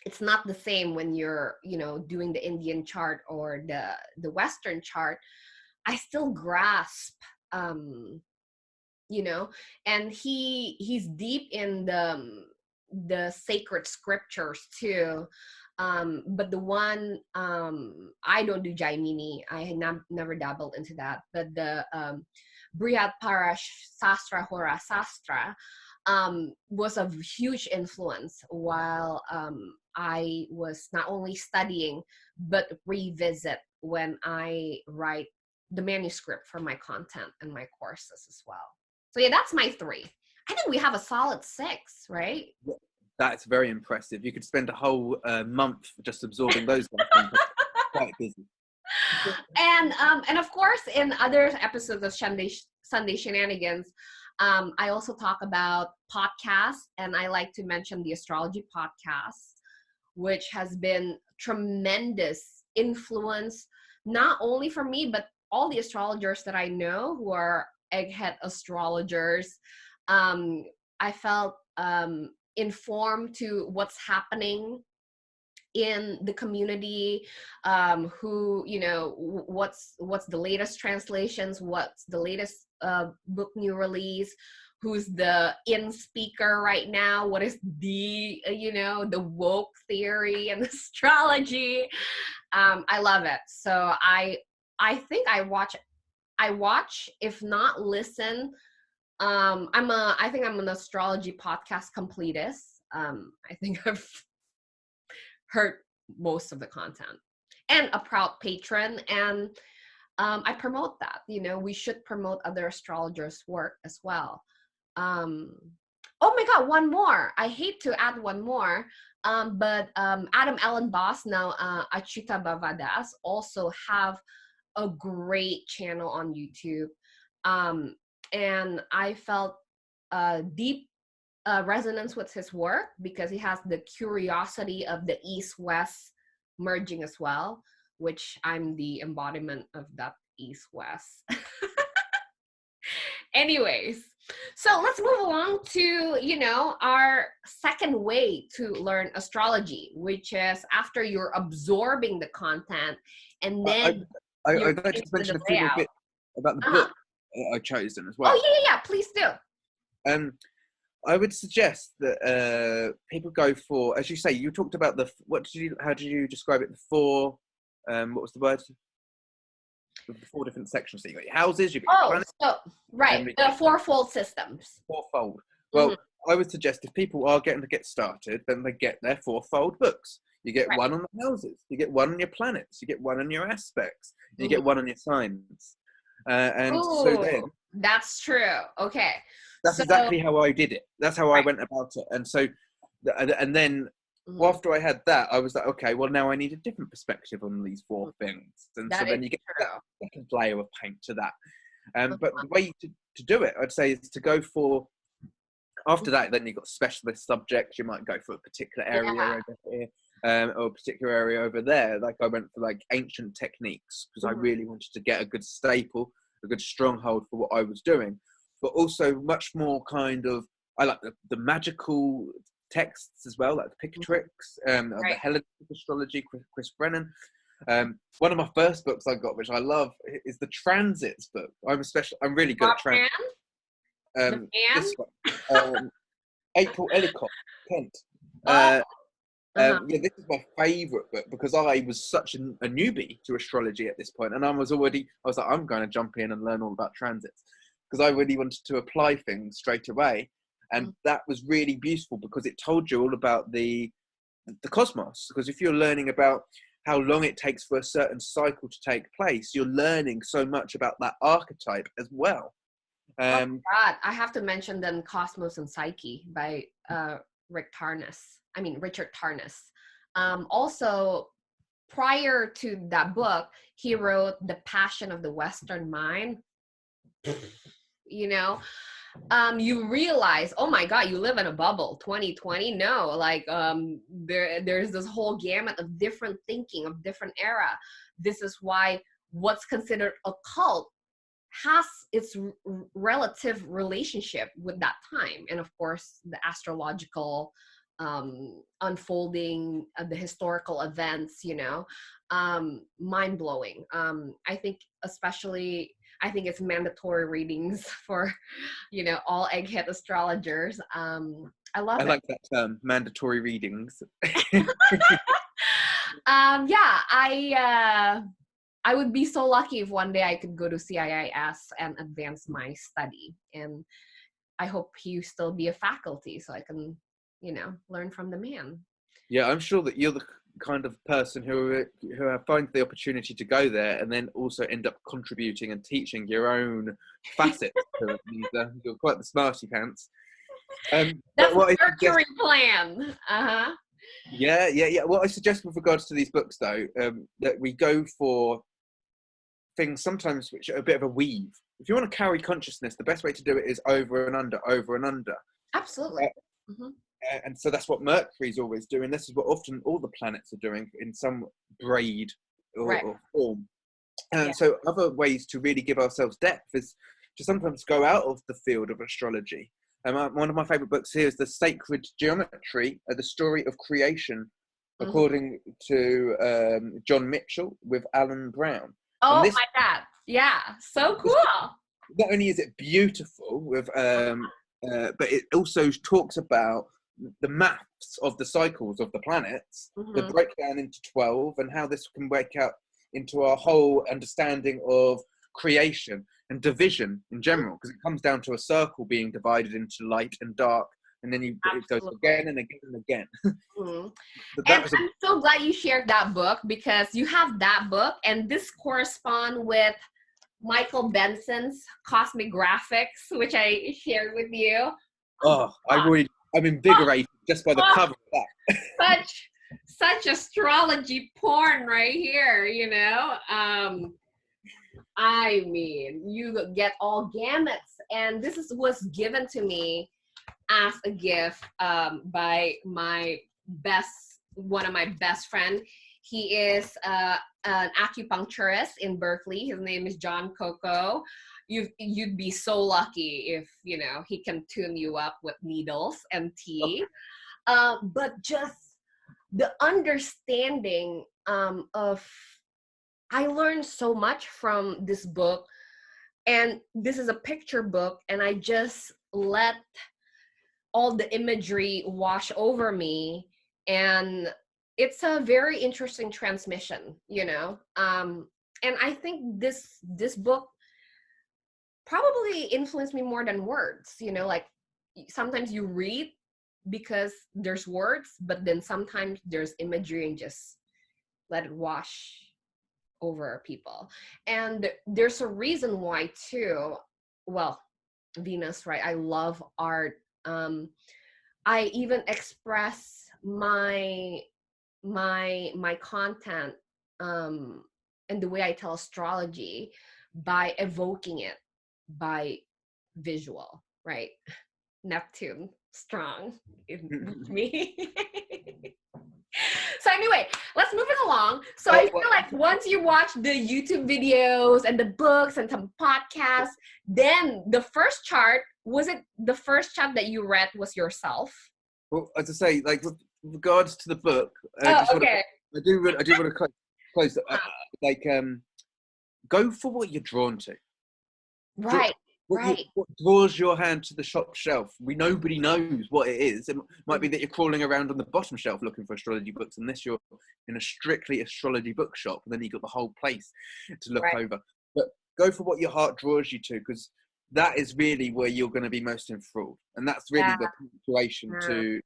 it's not the same when you're doing the Indian chart or the Western chart, I still grasp and he's deep in the sacred scriptures too. But the one, I don't do Jaimini, I had never dabbled into that, but the Brihad Parash Sastra Hora Sastra was a huge influence while I was not only studying but revisit when I write the manuscript for my content and my courses as well. So yeah, that's my 3. I think we have a solid 6, right? That's very impressive. You could spend a whole month just absorbing those guys. Quite busy. And of course, in other episodes of Sunday Shenanigans, I also talk about podcasts, and I like to mention the Astrology Podcast, which has been tremendous influence, not only for me, but all the astrologers that I know who are egghead astrologers. I felt informed to what's happening in the community, who what's the latest translations, what's the latest book new release, who's the in speaker right now, what is the the woke theory and astrology. I love it. So I think I watch, if not listen. I think I'm an astrology podcast completist. I think I've heard most of the content, and a proud patron. And I promote that. We should promote other astrologers' work as well. Oh my God, one more. I hate to add one more, but Adam Ellen Boss, now Achita Bavadas, also have a great channel on YouTube. And I felt deep resonance with his work because he has the curiosity of the East-West merging as well, which I'm the embodiment of that East-West. Anyways, so let's move along to, our second way to learn astrology, which is after you're absorbing the content and then I'd like to mention a few bit about the book I've chosen as well. Oh, yeah, please do. I would suggest that people go for, as you say, you talked about how did you describe it? The 4, what was the word? The 4 different sections. So you got your houses, you got your planets. Right, the fourfold systems. Fourfold. Well, I would suggest if people are getting to get started, then they get their fourfold books. You get one on the houses, you get one on your planets, you get one on your aspects, you get one on your signs. So then... That's true. Okay. That's exactly how I did it. That's how I went about it. And so, and then after I had that, I was like, okay, well, now I need a different perspective on these 4 things. And so then you get that second layer of paint to that. But the way to do it, I'd say, is to go for, after that, then you've got specialist subjects. You might go for a particular area over here, or a particular area over there. Like I went for like ancient techniques because I really wanted to get a good staple a good stronghold for what I was doing, but also much more kind of, I like the magical texts as well, like the Pictrix, the Hellenistic astrology, Chris Brennan. One of my first books I got, which I love, is the Transits book. I'm really good at transits. This one, April Ellicott, Kent. Yeah, this is my favourite book because I was such a newbie to astrology at this point, and I was like, I'm going to jump in and learn all about transits because I really wanted to apply things straight away, and that was really beautiful because it told you all about the cosmos. Because if you're learning about how long it takes for a certain cycle to take place, you're learning so much about that archetype as well. Oh my God, I have to mention then Cosmos and Psyche by Richard Tarnas. Also, prior to that book, he wrote The Passion of the Western Mind. You know, you realize, oh my God, you live in a bubble. 2020, no, like there's this whole gamut of different thinking, of different era. This is why what's considered occult has its relative relationship with that time, and of course the astrological unfolding, the historical events, mind-blowing. I think it's mandatory readings for all egghead astrologers. I like that term, mandatory readings. I would be so lucky if one day I could go to CIIS and advance my study. And I hope you still be a faculty so I can, learn from the man. Yeah, I'm sure that you're the kind of person who finds the opportunity to go there and then also end up contributing and teaching your own facets to it, Nissa. You're quite the smarty pants. That's the Mercury plan. Yeah. What I suggest with regards to these books, though, that we go for things sometimes which are a bit of a weave. If you want to carry consciousness, the best way to do it is over and under, over and under. Absolutely. And so that's what Mercury's always doing. This is what often all the planets are doing in some braid or form. And so other ways to really give ourselves depth is to sometimes go out of the field of astrology. One of my favorite books here is The Sacred Geometry, The Story of Creation, according to John Mitchell with Alan Brown. Oh my God. Yeah. So cool. Not only is it beautiful with, but it also talks about the maths of the cycles of the planets, the breakdown into 12, and how this can work out into our whole understanding of creation and division in general, because it comes down to a circle being divided into light and dark, and then it goes again and again and again. And I'm so glad you shared that book, because you have that book, and this corresponds with Michael Benson's Cosmigraphics, which I shared with you. Oh, I'm invigorated just by the cover of that. Such astrology porn right here, I mean, you get all gamuts, and this was given to me as a gift by one of my best friend. He is an acupuncturist in Berkeley. His name is John Coco. You'd be so lucky if he can tune you up with needles and tea. But just the understanding of, I learned so much from this book, and this is a picture book, and I just let all the imagery wash over me, and it's a very interesting transmission, and I think this book probably influenced me more than words. Like sometimes you read because there's words, but then sometimes there's imagery and just let it wash over people. And there's a reason why too. Well, Venus, right? I love art. I even express my content and the way I tell astrology by evoking it by visual, right? Neptune strong in me. So anyway, let's move it along. So I feel like once you watch the YouTube videos and the books and some podcasts, then the first chart, was it the first chart that you read was yourself? Well, as I say, like with regards to the book, Oh, okay. I do want to close. Go for what you're drawn to. Right, right. What draws your hand to the shop shelf? Nobody knows what it is. It might be that you're crawling around on the bottom shelf looking for astrology books, unless you're in a strictly astrology bookshop, and then you've got the whole place to look over. But go for what your heart draws you to, because that is really where you're going to be most enthralled, and that's really the punctuation to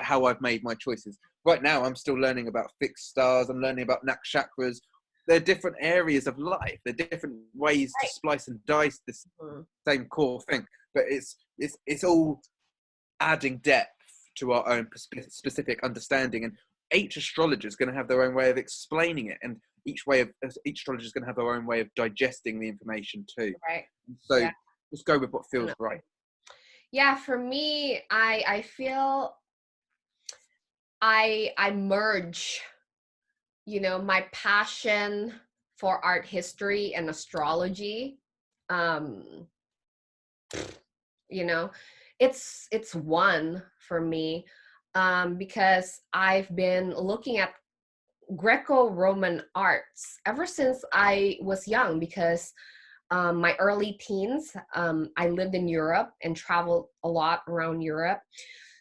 how I've made my choices. Right now, I'm still learning about fixed stars. I'm learning about nakshatras. They're different areas of life. They're different ways to splice and dice this same core thing. But it's all adding depth to our own specific understanding. And each astrologer is going to have their own way of explaining it, and each astrologer is going to have their own way of digesting the information too. Right. So just go with what feels right. Yeah, for me, I feel I merge, my passion for art history and astrology. It's one for me, because I've been looking at Greco-Roman arts ever since I was young, because my early teens, I lived in Europe and traveled a lot around Europe.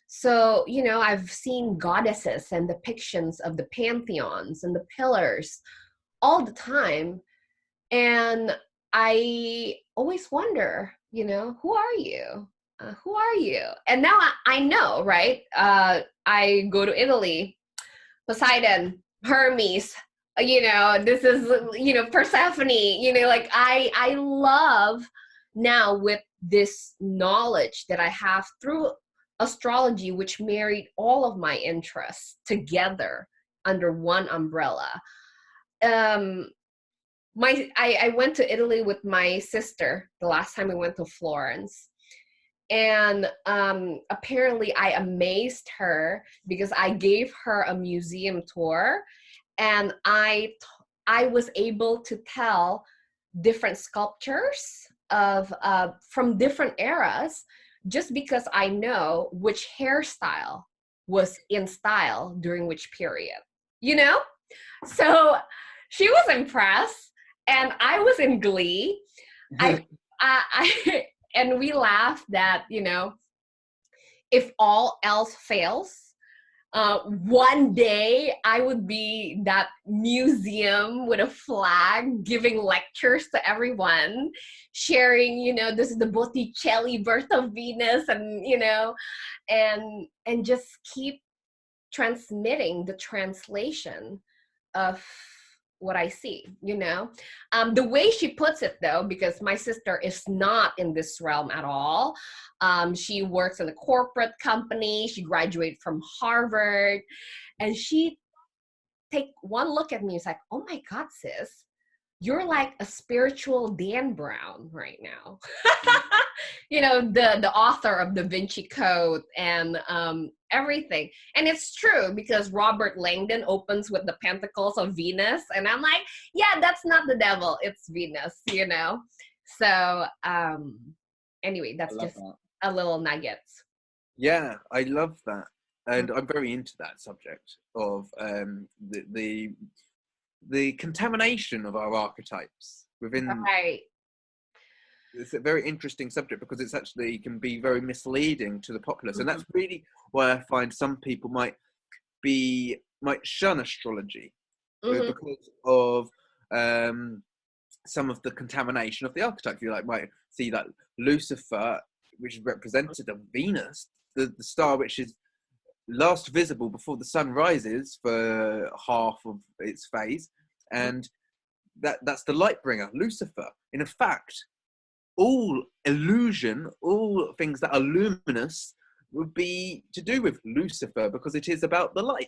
So, I've seen goddesses and depictions of the pantheons and the pillars all the time. And I always wonder, who are you? Who are you? And now I know, right? I go to Italy, Poseidon, Hermes, this is, Persephone, like I love now with this knowledge that I have through astrology, which married all of my interests together under one umbrella. I went to Italy with my sister the last time we went to Florence. And apparently I amazed her because I gave her a museum tour, and I was able to tell different sculptures of from different eras, just because I know which hairstyle was in style during which period, So she was impressed, and I was in glee. And we laughed that, if all else fails, one day I would be that museum with a flag giving lectures to everyone, sharing, this is the Botticelli birth of Venus, and, and just keep transmitting the translation of what I see, the way she puts it though, because my sister is not in this realm at all. She works in a corporate company. She graduated from Harvard, and she take one look at me. It's like, oh my God, sis, you're like a spiritual Dan Brown right now. The author of Da Vinci Code and everything. And it's true, because Robert Langdon opens with the Pentacles of Venus, and I'm like, yeah, that's not the devil, it's Venus, So anyway, that's just a little nuggets. Yeah, I love that. And I'm very into that subject of the contamination of our archetypes within. Right. It's a very interesting subject, because it's actually can be very misleading to the populace, and that's really why I find some people might shun astrology because of some of the contamination of the archetype. You might see that Lucifer, which is represented of Venus, the star which is last visible before the sun rises for half of its phase, and that's the light bringer, Lucifer. And in fact, all illusion, all things that are luminous would be to do with Lucifer, because it is about the light.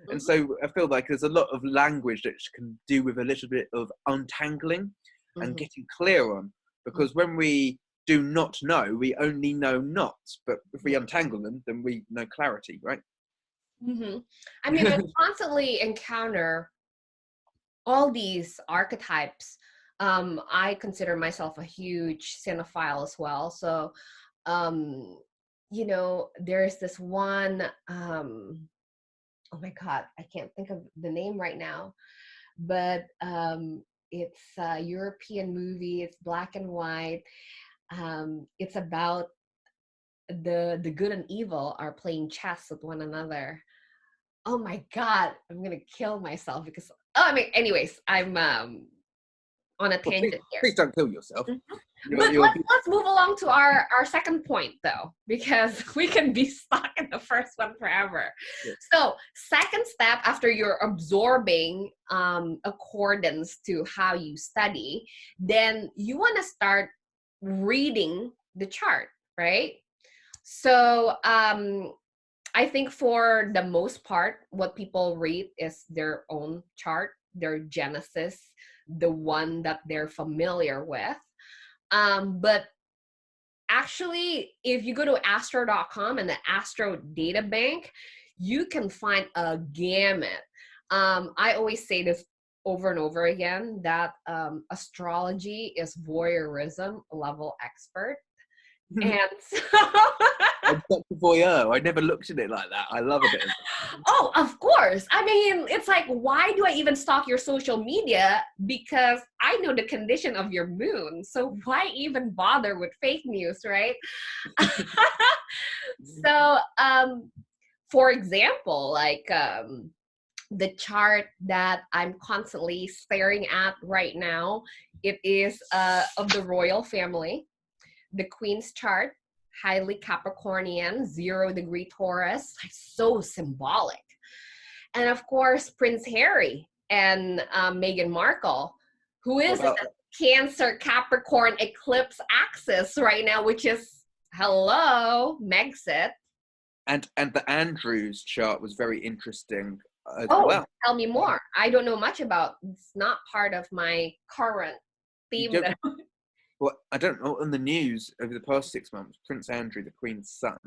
And so I feel like there's a lot of language that can do with a little bit of untangling and getting clear on, because when we do not know, we only know knots, but if we untangle them, then we know clarity, right? I mean, I constantly encounter all these archetypes, I consider myself a huge cinephile as well. So, um, there's this one, oh my God, I can't think of the name right now, but it's a European movie. It's black and white. It's about the good and evil are playing chess with one another. Oh my God, I'm gonna kill myself because, oh, I mean, anyways, I'm on a Well, please, tangent here. please don't kill yourself. Mhm. You're, But you're, let's move along to our second point though, because we can be stuck in the first one forever. yeah. So second step after you're absorbing accordance to how you study, then you want to start reading the chart, right? So I think for the most part, what people read is their own chart, their Genesis, the one that they're familiar with. But actually, if you go to astro.com and the Astro Data Bank, you can find a gamut. I always say this over and over again that astrology is voyeurism level expert. And so I'm such a voyeur. I never looked at it like that. I love a bit of oh, of course. I mean, it's like, why do I even stalk your social media? Because I know the condition of your moon. So why even bother with fake news, right? So, for example, like the chart that I'm constantly staring at right now, it is of the royal family, the Queen's chart, highly Capricornian, 0 degree Taurus, so symbolic. And of course, Prince Harry and Meghan Markle, who what is in about a Cancer Capricorn eclipse axis right now, which is hello, Megxit. and the Andrews chart was very interesting as Oh, well. tell me more. I don't know much about. It's not part of my current You theme. don't, well, I don't know. On the news over the past 6 months, Prince Andrew, the Queen's son,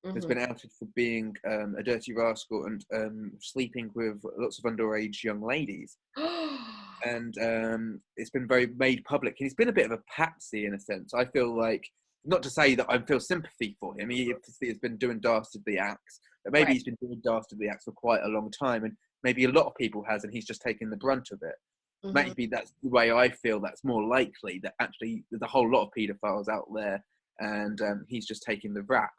has Mhm. been outed for being a dirty rascal and sleeping with lots of underage young ladies. And it's been very made public. He's been a bit of a patsy in a sense. I feel like, not to say that I feel sympathy for him. He obviously has been doing dastardly acts, but maybe Right. he's been doing dastardly acts for quite a long time, and maybe a lot of people has, and he's just taken the brunt of it. Mhm. Maybe that's the way I feel. That's more likely that actually there's a whole lot of paedophiles out there, and he's just taking the rap.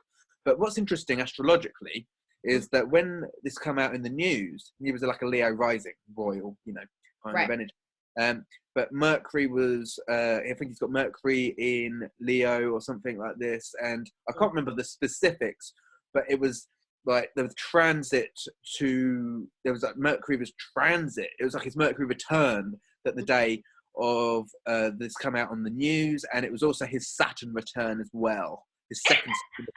But what's interesting astrologically Mhm. is that when this come out in the news, he was like a Leo rising, royal, kind Right. of energy. Um, but Mercury was, I think he's got Mercury in Leo or something like this, and I can't remember the specifics, but it was like there was transit there was like Mercury was transit. It was like his Mercury return that the day of this come out on the news, and it was also his Saturn return as well, his second Saturn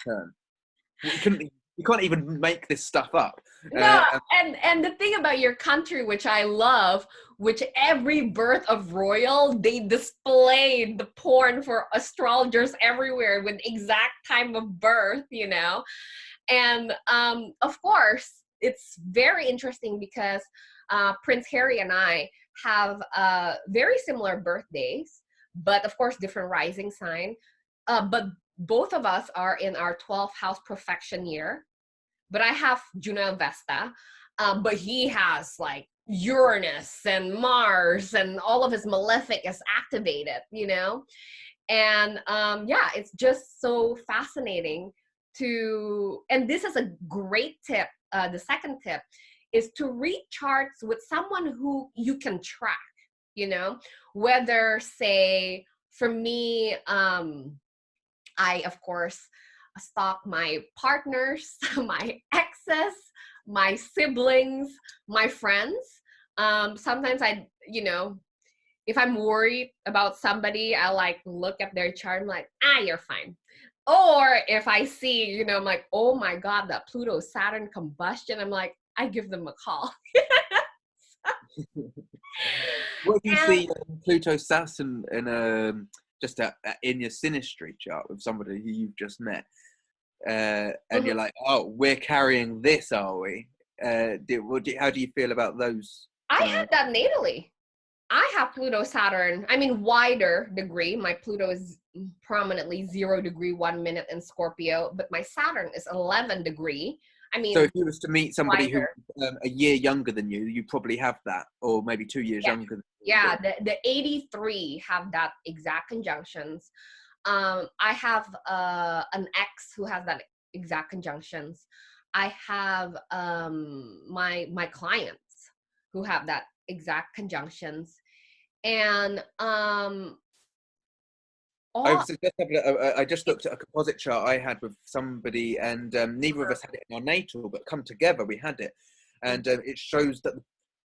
return. You can't even make this stuff up. No, and the thing about your country, which I love, which every birth of royal, they displayed the porn for astrologers everywhere with exact time of birth. And of course, it's very interesting because Prince Harry and I have very similar birthdays, but of course, different rising sign. But both of us are in our 12th house perfection year. But I have Juno and Vesta, but he has like Uranus and Mars and all of his malefic is activated. And yeah, it's just so fascinating and this is a great tip. The second tip is to read charts with someone who you can track, whether, say, for me, I, of course, stalk my partners, my exes, my siblings, my friends. Sometimes if I'm worried about somebody, I like look at their chart. I'm like, you're fine. Or if I see, I'm like, oh my God, that Pluto Saturn combustion. I'm like, I give them a call. What if you And see Pluto Saturn in just in your synastry chart with somebody who you've just met, and you're like, oh, we're carrying this, are we? How do you feel about those? I had that natally. I have Pluto Saturn. I mean, wider degree. My Pluto is prominently 0 degree 1 minute in Scorpio, but my Saturn is 11 degree. I So mean, if you was to meet somebody who wider. a year younger than you probably have that, or maybe 2 years Yeah. younger than Yeah, you. the 83 have that exact conjunctions. I have an ex who has that exact conjunctions. I have my clients who have that exact conjunctions. And I all was just I just looked at a composite chart I had with somebody, and neither of us had it in our natal, but come together we had it, and it shows that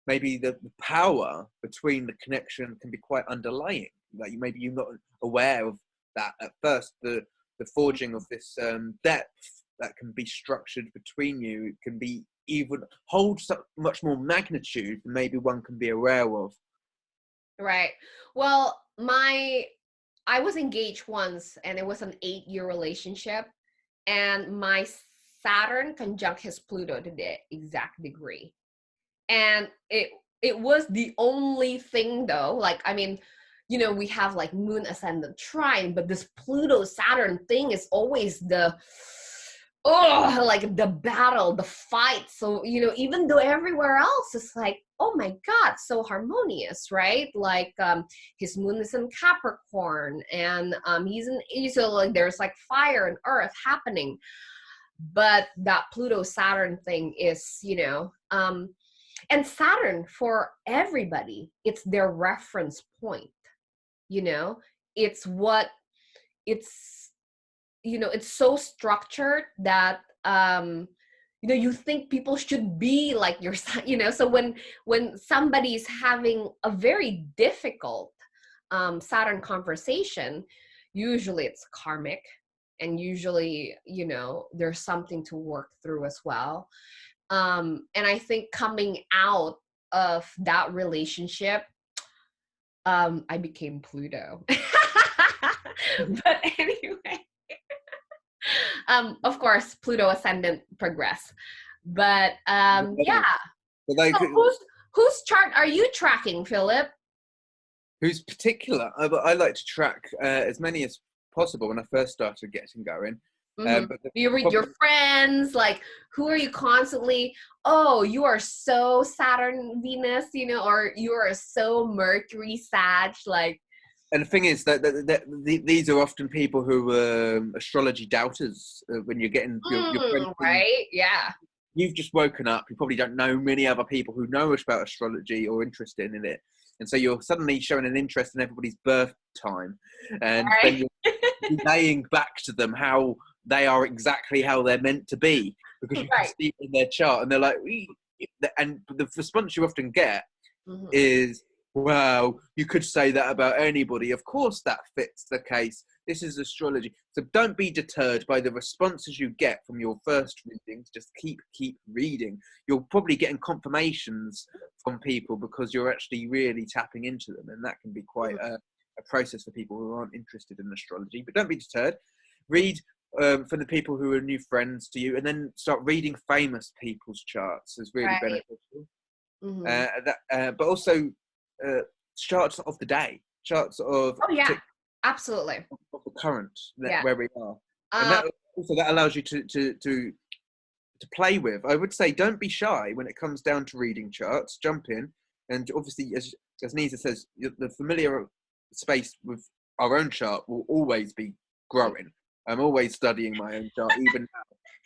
maybe the power between the connection can be quite underlying. Like maybe you're not aware of that at first. The forging of this depth that can be structured between you can be even hold so much more magnitude than maybe one can be aware of. right. Well, I was engaged once and it was an 8 year relationship, and my Saturn conjunct his Pluto to the exact degree. And it was the only thing though, like, I mean, we have like moon ascendant trine, but this Pluto Saturn thing is always like the battle, the fight. So even though everywhere else is like, oh my god, so harmonious, right? Like his moon is in Capricorn, and he's in, so like there's like fire and earth happening. But that Pluto Saturn thing is, and Saturn, for everybody, it's their reference point. you know it's what it's it's so structured that you think people should be like your so when somebody's having a very difficult Saturn conversation, usually it's karmic, and usually there's something to work through as well. And I think coming out of that relationship, I became Pluto. But anyway, of course, Pluto ascendant progress. But yeah. But they So could, whose chart are you tracking, Philip? who's particular? I like to track as many as possible when I first started getting going. Mm-hmm. But Do you the read your problem, friends? Like, who are you constantly? Oh, you are so Saturn Venus, or you are so Mercury Sag. Like, and the thing is that these are often people who are astrology doubters. When you're getting your friends, right? Yeah. you've just woken up. You probably don't know many other people who know about astrology or interested in it, and so you're suddenly showing an interest in everybody's birth time, and then Right. you're relaying back to them how they are exactly how they're meant to be because you can Right. see it in their chart, and they're like, and the response you often get Mm-hmm. is, well, you could say that about anybody. Of course, that fits the case. This is astrology. So don't be deterred by the responses you get from your first readings. Just keep reading. You're probably getting confirmations from people because you're actually really tapping into them, and that can be quite a process for people who aren't interested in astrology. But don't be deterred. Read for the people who are new friends to you, and then start reading famous people's charts is really Right. beneficial. Mm-hmm. But also charts of the day, charts of Oh yeah, particular absolutely. of the current Yeah. where we are, and Um, that also that allows you to play with. I would say don't be shy when it comes down to reading charts. Jump in, and obviously, as Nisa says, the familiar space with our own chart will always be growing. I'm always studying my own chart, even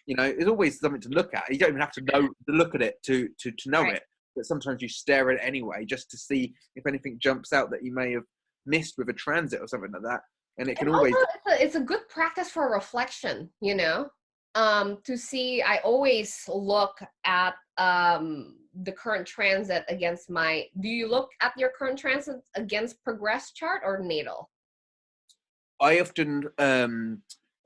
now. There's always something to look at. You don't even have to know to look at it to know right. it. But sometimes you stare at it anyway, just to see if anything jumps out that you may have missed with a transit or something like that. And it can And also, always it's a good practice for reflection. To see. I always look at the current transit against my. Do you look at your current transit against progress chart or natal? I often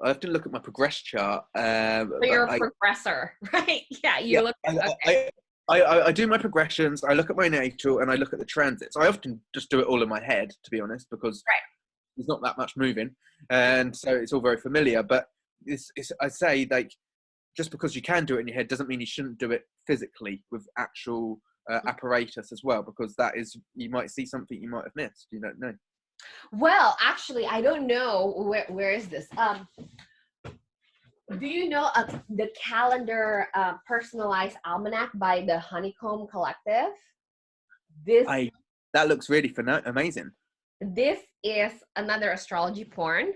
look at my progress chart, So but you're a progressor, right? Yeah, yeah, you look at. Okay. I do my progressions. I look at my natal and I look at the transits. I often just do it all in my head, to be honest, because Right. there's not that much moving, and so it's all very familiar. But I say, like, just because you can do it in your head doesn't mean you shouldn't do it physically with actual apparatus as well, because that is, you might see something you might have missed. You don't know. Well, actually, I don't know where is this. Do you know the calendar personalized almanac by the Honeycomb Collective? This That looks really amazing. This is another astrology porn.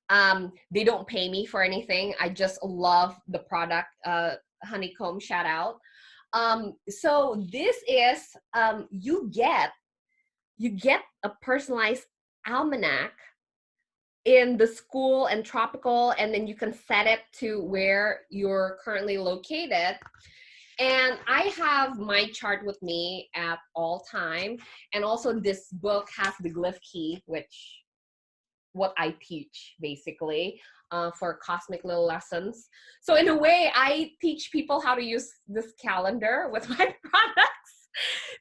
They don't pay me for anything. I just love the product. Honeycomb, shout out. So this is you get a personalized almanac in the school and tropical, and then you can set it to where you're currently located. And I have my chart with me at all time. And also this book has the glyph key, which what I teach basically for cosmic little lessons. So in a way, I teach people how to use this calendar with my products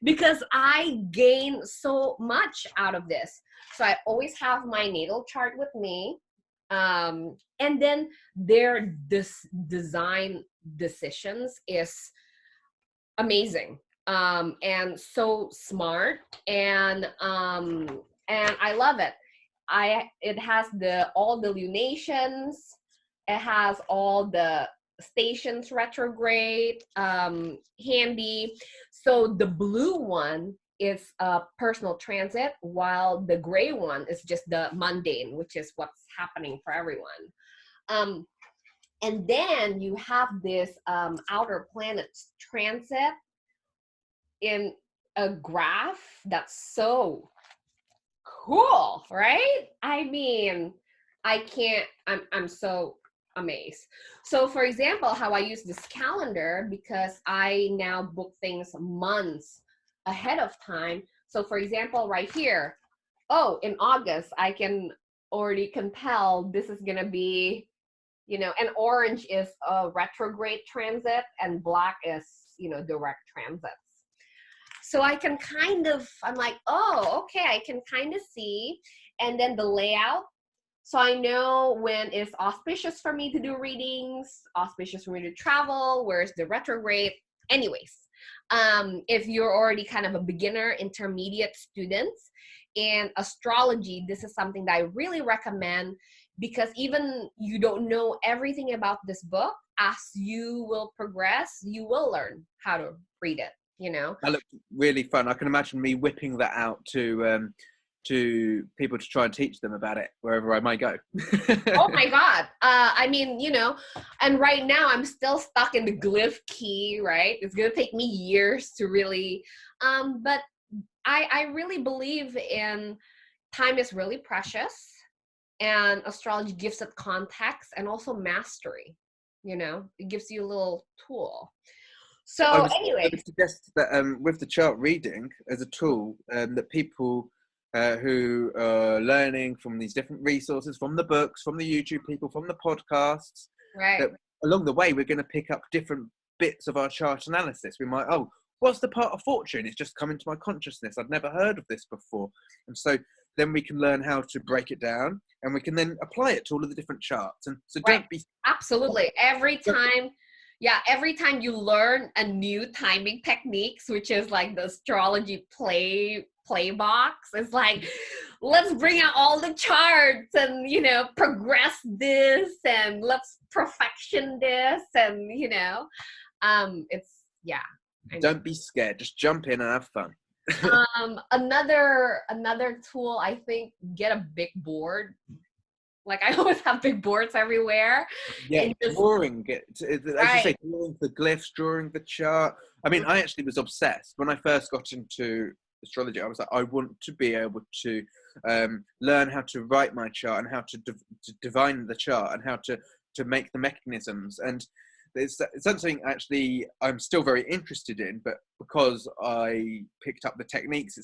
because I gain so much out of this. So I always have my natal chart with me. And then their design decisions is amazing and so smart, and I love it. It has all the lunations, it has all the stations retrograde handy. So the blue one is a personal transit, while the gray one is just the mundane, which is what's happening for everyone. And then you have this outer planets transit in a graph that's so cool, right? I mean, I'm so amazed. So for example, how I use this calendar, because I now book things months ahead of time. So for example, right here, oh, in August, I can already tell this is gonna be, and orange is a retrograde transit and black is, direct transits. So I can I'm like, oh, okay, I can kind of see. And then the layout. So I know when it's auspicious for me to do readings, auspicious for me to travel, where's the retrograde. Anyways, if you're already kind of a beginner, intermediate student in astrology, this is something that I really recommend, because even you don't know everything about this book, as you will progress, you will learn how to read it. That looked really fun. I can imagine me whipping that out to people to try and teach them about it wherever I might go. Oh my God. I mean, and right now I'm still stuck in the glyph key, right? It's going to take me years to really, but I really believe in time is really precious, and astrology gives it context and also mastery. It gives you a little tool. So anyway, I would suggest that with the chart reading as a tool, that people who are learning from these different resources, from the books, from the YouTube people, from the podcasts, right, that along the way we're going to pick up different bits of our chart analysis. We might, what's the part of fortune? It's just come into my consciousness. I'd never heard of this before. And so then we can learn how to break it down, and we can then apply it to all of the different charts. And so right. Don't be... Absolutely. Every time you learn a new timing techniques, which is like the astrology play box, it's like, let's bring out all the charts and, progress this, and let's perfection this, and, it's, yeah. Don't be scared. Just jump in and have fun. Another tool, I think, get a big board. Like, I always have big boards everywhere. Yeah, drawing it. As you say, drawing the glyphs, drawing the chart. I mean, I actually was obsessed. When I first got into astrology, I was like, I want to be able to learn how to write my chart, and how to divine the chart, and how to make the mechanisms. And it's something actually I'm still very interested in, but because I picked up the techniques,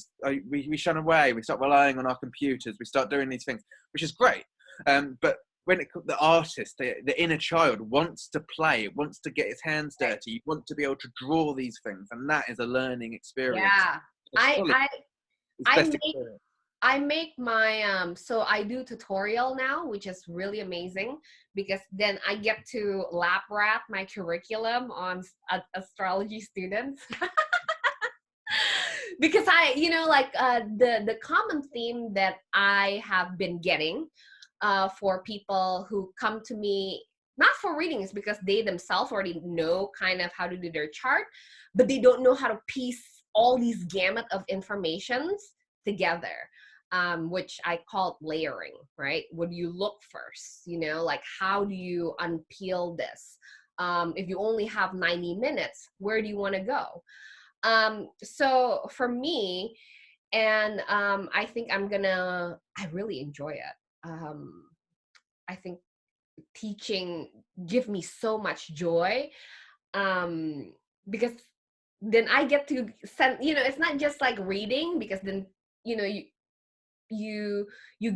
we shun away, we start relying on our computers, we start doing these things, which is great. But when the artist, the inner child wants to play, wants to get his hands dirty, you want to be able to draw these things, and that is a learning experience. Yeah, I make my so I do tutorial now, which is really amazing, because then I get to lab rat my curriculum on astrology students. because I, like the common theme that I have been getting for people who come to me, not for readings, because they themselves already know kind of how to do their chart, but they don't know how to piece all these gamut of informations together, which I call layering, right? What do you look first? Like, how do you unpeel this? If you only have 90 minutes, where do you want to go? So for me, and I think I really enjoy it. I think teaching give me so much joy, because then I get to send, it's not just like reading, because then, you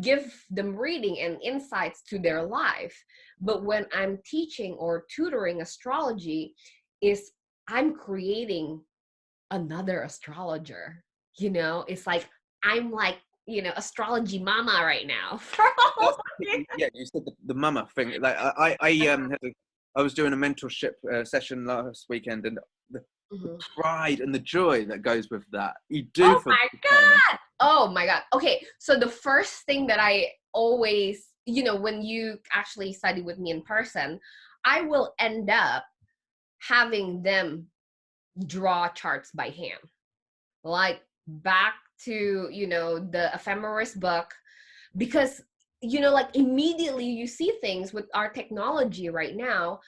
give them reading and insights to their life. But when I'm teaching or tutoring astrology, is I'm creating another astrologer. It's like I'm like, astrology mama right now. That's, yeah, you said the mama thing. Like I was doing a mentorship session last weekend, and the Mhm. pride and the joy that goes with that, you do Oh for my the parents. god. Oh my god. Okay, so the first thing that I always, when you actually study with me in person, I will end up having them draw charts by hand, like back to, the ephemeris book, because, like immediately you see things with our technology right now.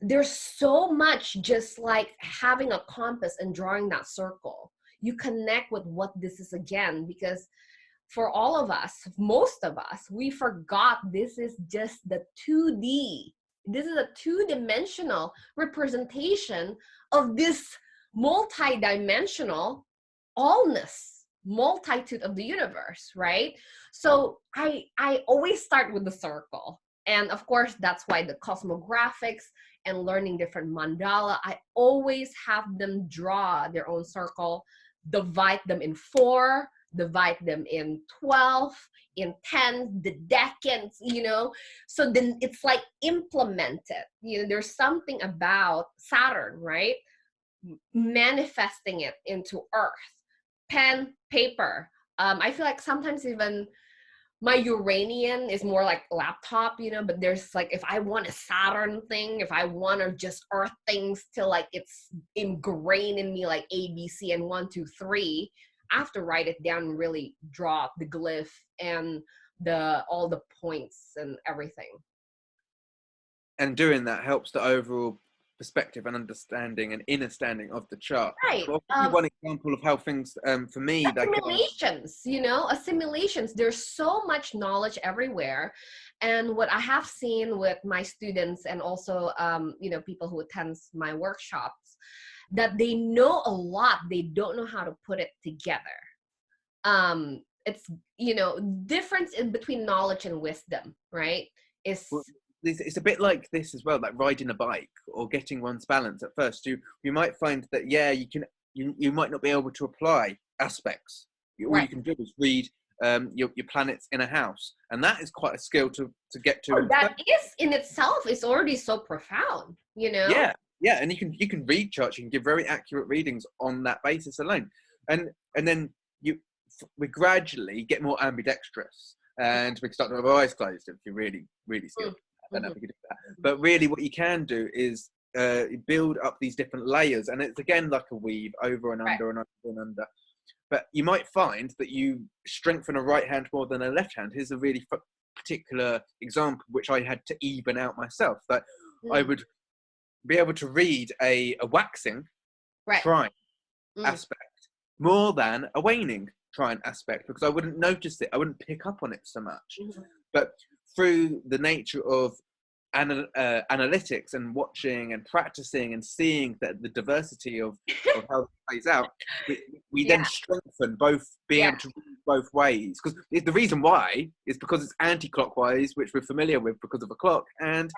There's so much, just like having a compass and drawing that circle. You connect with what this is again, because for all of us, most of us, we forgot this is just the 2D. This is a two-dimensional representation of this multi-dimensional allness, multitude of the universe, right? So I always start with the circle. And of course, that's why the cosmographics and learning different mandala, I always have them draw their own circle, divide them in 4, divide them in 12, in 10, the decans, so then it's like implemented. There's something about Saturn, right? Manifesting it into earth, pen, paper. I feel like sometimes even my Uranian is more like laptop, but there's like, if I want a Saturn thing, if I want to just earth things till like it's ingrained in me, like A, B, C, and 1, 2, 3, I have to write it down and really draw the glyph and all the points and everything. And doing that helps the overall perspective and understanding and inner standing of the chart. Right. Well, I'll give you one example of how things, for me, they go. Assimilations. There's so much knowledge everywhere. And what I have seen with my students, and also, people who attend my workshops, that they know a lot, they don't know how to put it together. It's, difference in between knowledge and wisdom, right? Is Well, it's a bit like this as well, like riding a bike or getting one's balance. At first, you might find that you might not be able to apply aspects. All right. you can do is read your planets in a house, and that is quite a skill to get to. Oh, that is in itself is already so profound, Yeah, yeah, and you can read charts. You can give very accurate readings on that basis alone, and then we gradually get more ambidextrous, and we can start to have our eyes closed if you're really really skilled. I don't know if we can do that, but really, what you can do is build up these different layers, and it's again like a weave over and under and under and under. But you might find that you strengthen a right hand more than a left hand. Here's a really particular example which I had to even out myself. That I would be able to read a waxing trine aspect more than a waning trine aspect, because I wouldn't notice it. I wouldn't pick up on it so much. But through the nature of analytics and watching and practicing and seeing that the diversity of how it plays out, we then strengthen both being able to read both ways. Because the reason why is because it's anti-clockwise, which we're familiar with because of a clock, and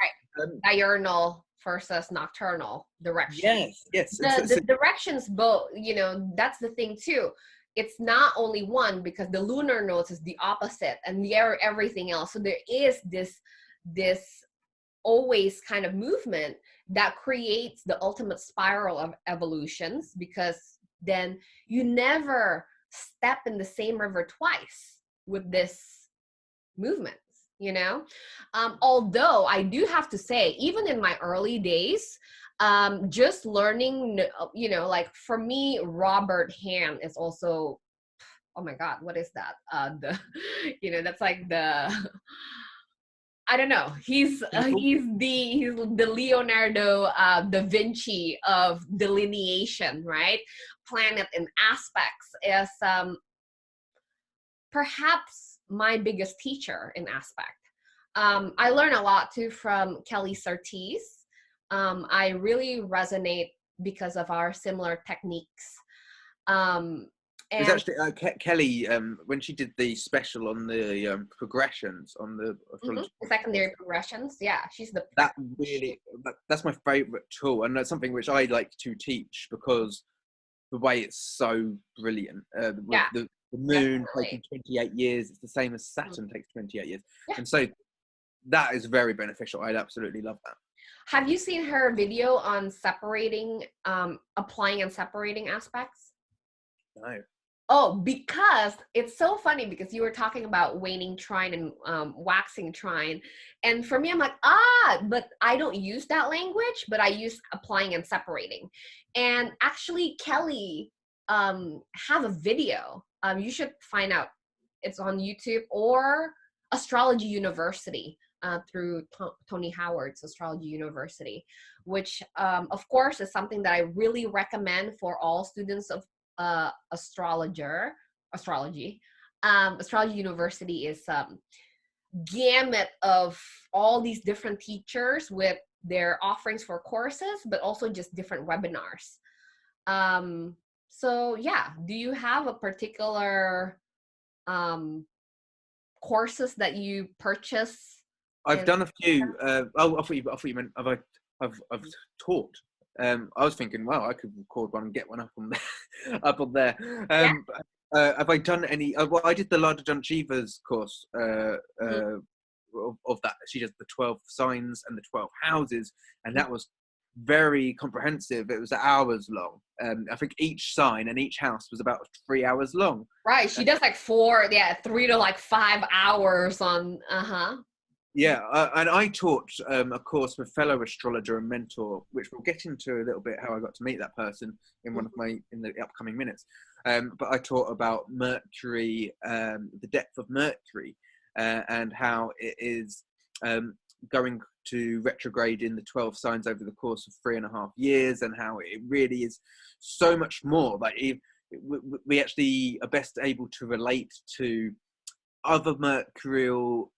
diurnal versus nocturnal direction. Yes. The directions both, that's the thing too. It's not only one, because the lunar nodes is the opposite and everything else. So there is this always kind of movement that creates the ultimate spiral of evolutions, because then you never step in the same river twice with this movement, you know. Although I do have to say, even in my early days, just learning, you know, like for me, Robert Hand is also, oh my God, what is that? The, you know, that's like the, I don't know. He's the Leonardo da Vinci of delineation, right? Planet and aspects is perhaps my biggest teacher in aspect. I learn a lot too from Kelly Surtees. I really resonate because of our similar techniques. It's And actually Kelly, when she did the special on the progressions on the astrology, secondary progressions, yeah, she's the that really, that's my favorite tool, and that's something which I like to teach because the way it's so brilliant. With yeah, the moon taking definitely. 28 years, it's the same as Mhm. Saturn takes 28 years, Yeah. and so that is very beneficial. I'd absolutely love that. Have you seen her video on separating, applying and separating aspects? No. Oh, because it's so funny because you were talking about waning trine and waxing trine. And for me, I'm like, but I don't use that language, but I use applying and separating. And actually, Kelly have a video. You should find out. It's on YouTube or Astrology University through Tony Howard's Astrology University, which of course is something that I really recommend for all students of astrology. Astrology University is gamut of all these different teachers with their offerings for courses, but also just different webinars. So yeah, do you have a particular courses that you purchase? I've And done a few. I thought you meant I've taught. I was thinking, wow, I could record one and get one up on there. Up on there. yeah. Have I done any? Well, I did the Lada Junchiva's course Mhm. of that. She does the 12 signs and the 12 houses, and that was very comprehensive. It was hours long. I think each sign and each house was about 3 hours long. Right, she does like 3 to like 5 hours on Yeah, and I taught a course with fellow astrologer and mentor, which we'll get into a little bit how I got to meet that person in in the upcoming minutes. But I taught about Mercury, the depth of Mercury, and how it is going to retrograde in the 12 signs over the course of 3.5 years, and how it really is so much more. Like we actually are best able to relate to other mercurial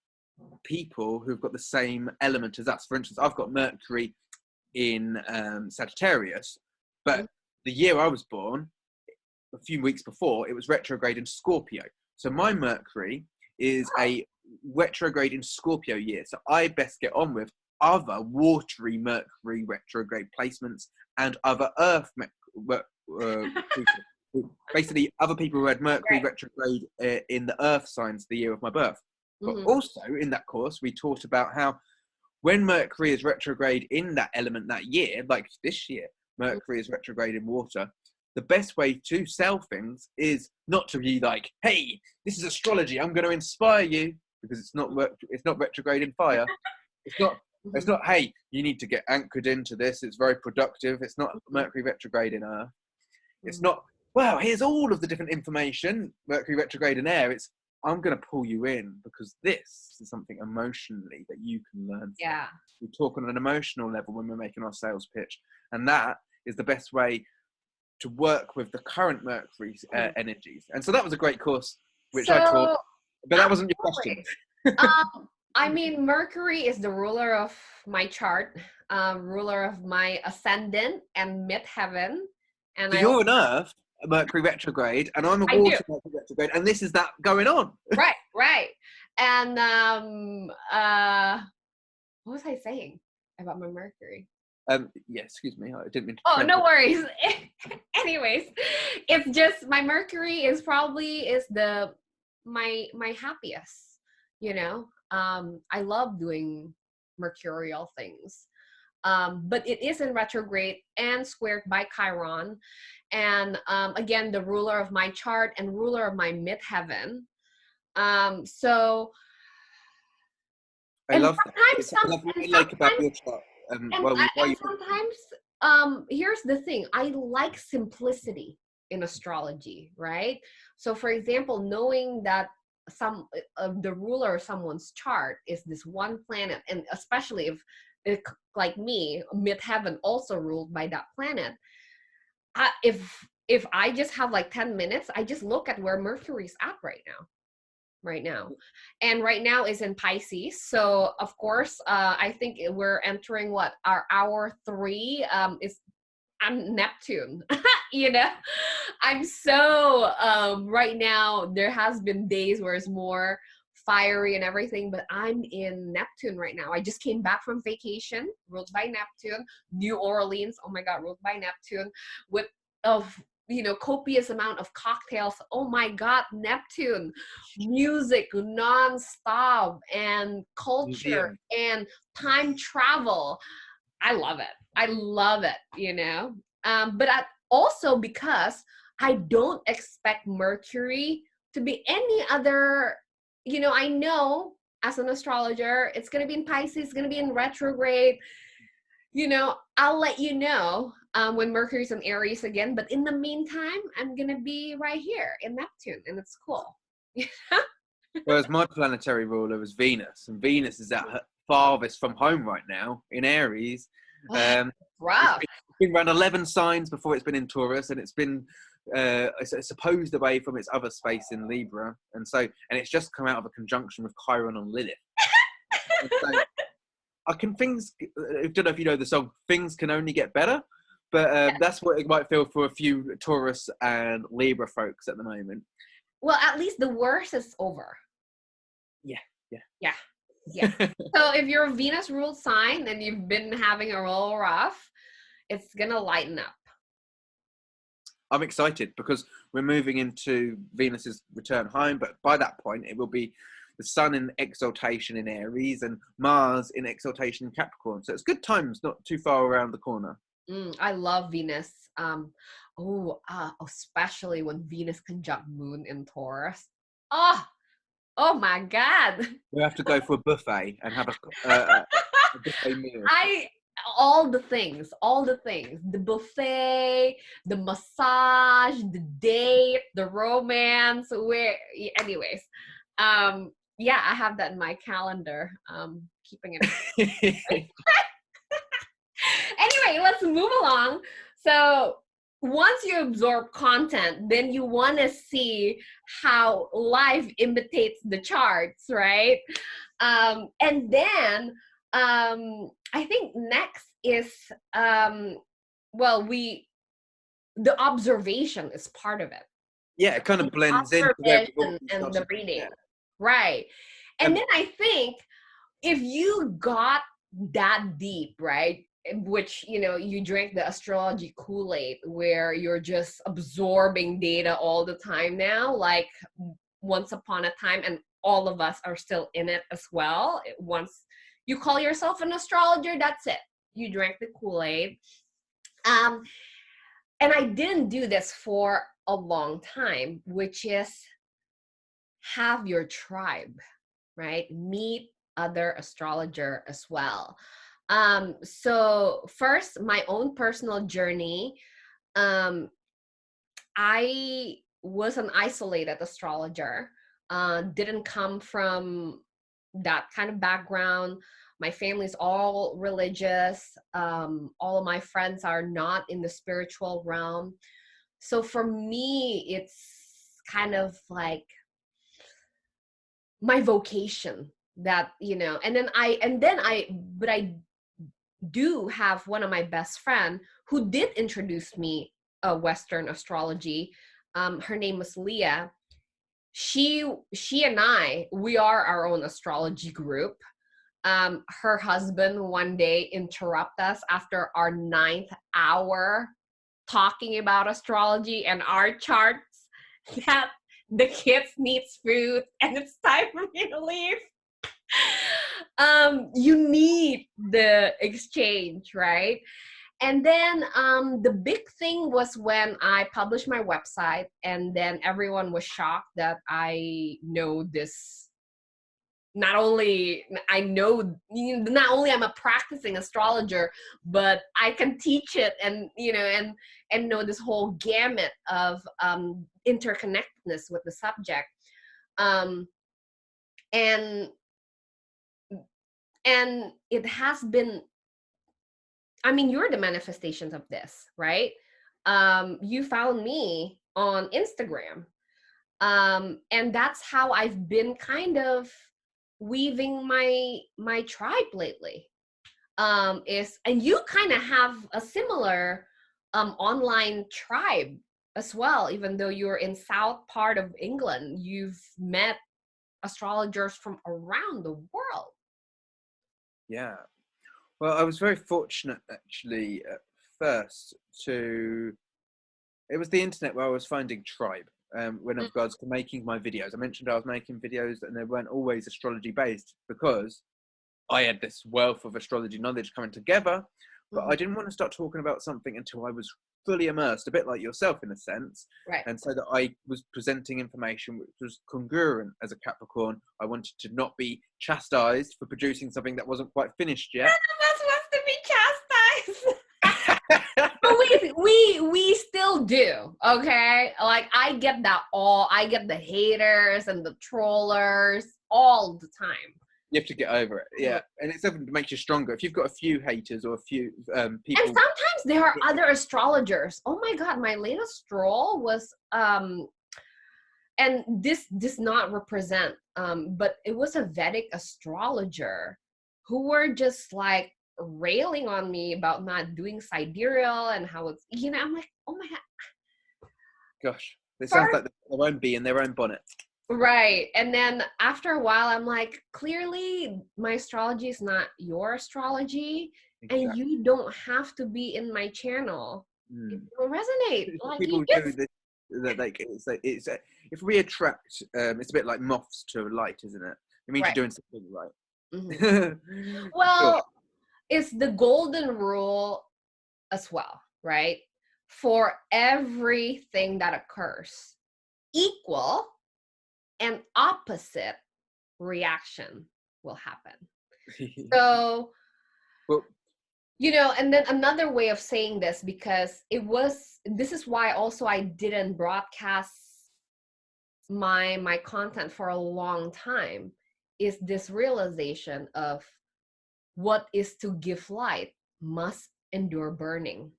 people who've got the same element as us. For instance, I've got Mercury in Sagittarius, but the year I was born, a few weeks before, it was retrograde in Scorpio. So my Mercury is a retrograde in Scorpio year. So I best get on with other watery Mercury retrograde placements and other Earth basically other people who had Mercury right. retrograde in the Earth signs the year of my birth. But Mm-hmm. also in that course, we taught about how when Mercury is retrograde in that element that year, like this year, Mercury is retrograde in water, the best way to sell things is not to be like, hey, this is astrology, I'm going to inspire you, because it's not retrograde in fire. It's not, Mm-hmm. hey, you need to get anchored into this, it's very productive. It's not Mercury retrograde in Earth. It's Mm-hmm. not, well, here's all of the different information, Mercury retrograde in air. It's, I'm going to pull you in because this is something emotionally that you can learn from. Yeah. We talk on an emotional level when we're making our sales pitch. And that is the best way to work with the current Mercury energies. And so that was a great course, which I taught. So But that wasn't your question. absolutely. I mean, Mercury is the ruler of my chart, ruler of my ascendant and midheaven, and So you're an Earth Mercury retrograde, and I'm a I do. water Mercury retrograde, and this is that going on. Right, right. And what was I saying about my Mercury? Yeah, excuse me, I didn't mean to Oh, tramp no it. worries. Anyways, it's just my Mercury is probably is the my happiest, you know. I love doing mercurial things. but it is in retrograde and squared by Chiron. And again, the ruler of my chart and ruler of my midheaven. So, I and love that. sometimes, It's, I love what I like about your chart. While and you, sometimes, here's the thing: I like simplicity in astrology, right? So, for example, knowing that some the ruler of someone's chart is this one planet, and especially if like me, midheaven also ruled by that planet. If I just have like 10 minutes, I just look at where Mercury's at right now, and right now is in Pisces. So of course, I think we're entering what our hour 3 is. I'm Neptune. you know I'm so right now there has been days where it's more fiery and everything, but I'm in Neptune right now. I just came back from vacation, ruled by Neptune. New Orleans, oh my god, ruled by Neptune, with of copious amount of cocktails. Oh my god, Neptune, music non-stop, and culture museum. and time travel. I love it. I love it, but also because I don't expect Mercury to be any other, I know as an astrologer, it's going to be in Pisces, it's going to be in retrograde. I'll let you know when Mercury's in Aries again. But in the meantime, I'm going to be right here in Neptune, and it's cool. Whereas my planetary ruler was Venus, and Venus is at her farthest from home right now in Aries. Rough. It's been around 11 signs before it's been in Taurus, and it's been supposed away from its other space in Libra, and it's just come out of a conjunction with Chiron on Lilith. So I don't know if you know the song "Things Can Only Get Better," but that's what it might feel for a few Taurus and Libra folks at the moment. Well, at least the worst is over. Yeah. So if you're a Venus ruled sign and you've been having a little rough, it's gonna lighten up. I'm excited because we're moving into Venus's return home, but by that point it will be the Sun in exaltation in Aries and Mars in exaltation in Capricorn. So it's good times, not too far around the corner. I love Venus. Especially when Venus conjunct Moon in Taurus. Oh my God. We have to go for a buffet and have a buffet meal. All the things, the buffet, the massage, the date, the romance, anyways. Yeah, I have that in my calendar. Keeping it. Anyway, let's move along. So once you absorb content, then you want to see how life imitates the charts, right? And then I think next is the observation is part of it. Yeah, it kind of blends into observation and the reading, right? And then I think if you got that deep, right, which you drink the astrology Kool-Aid where you're just absorbing data all the time now, like once upon a time, and all of us are still in it as well. Once you call yourself an astrologer, that's it, you drank the Kool-Aid. And I didn't do this for a long time, which is have your tribe, right? Meet other astrologer as well. So first, my own personal journey. I was an isolated astrologer, didn't come from that kind of background. My family's all religious. All of my friends are not in the spiritual realm. So for me, it's kind of like my vocation that, but I do have one of my best friend who did introduce me Western astrology. Her name was Leah. She and we are our own astrology group. Her husband one day interrupt us after our 9th hour talking about astrology and our charts that the kids needs food and it's time for me to leave. You need the exchange, right? And then the big thing was when I published my website, and then everyone was shocked that I know this. Not only I know, not only I'm a practicing astrologer, but I can teach it, and and know this whole gamut of interconnectedness with the subject. Um, and and it has been, I mean, you're the manifestations of this, right? You found me on Instagram. And that's how I've been kind of weaving my tribe lately. Is And you kind of have a similar online tribe as well, even though you're in south part of England. You've met astrologers from around the world. Yeah. Well, I was very fortunate actually at first to, it was the internet where I was finding tribe when Mm. regards to making my videos. I mentioned I was making videos and they weren't always astrology based because I had this wealth of astrology knowledge coming together, but Mhm. I didn't want to start talking about something until I was fully immersed, a bit like yourself in a sense. Right. And so that I was presenting information which was congruent as a Capricorn. I wanted to not be chastised for producing something that wasn't quite finished None yet. of us wants to be chastised. But we still do, okay? Like I get the haters and the trollers all the time. You have to get over it, Mhm. yeah. And it's something that makes you stronger. If you've got a few haters or a few And people, sometimes there are other astrologers. Oh my god, my latest stroll was and this does not represent but it was a Vedic astrologer who were just like railing on me about not doing sidereal and how it's, I'm like, oh my god. gosh, it sounds First, like their own bee in their own bonnet. right. And then after a while, I'm like, clearly my astrology is not your astrology, and Exactly. you don't have to be in my channel. It Mm. will resonate. Like, you People do just this, that like it's if we attract, it's a bit like moths to light, isn't it? It means right. you're doing something Mhm. right. Sure. Well, it's the golden rule as well, right? For everything that occurs, equal and opposite reaction will happen. So, Well, and then another way of saying this, because this is why also I didn't broadcast my content for a long time, is this realization of what is to give light must endure burning.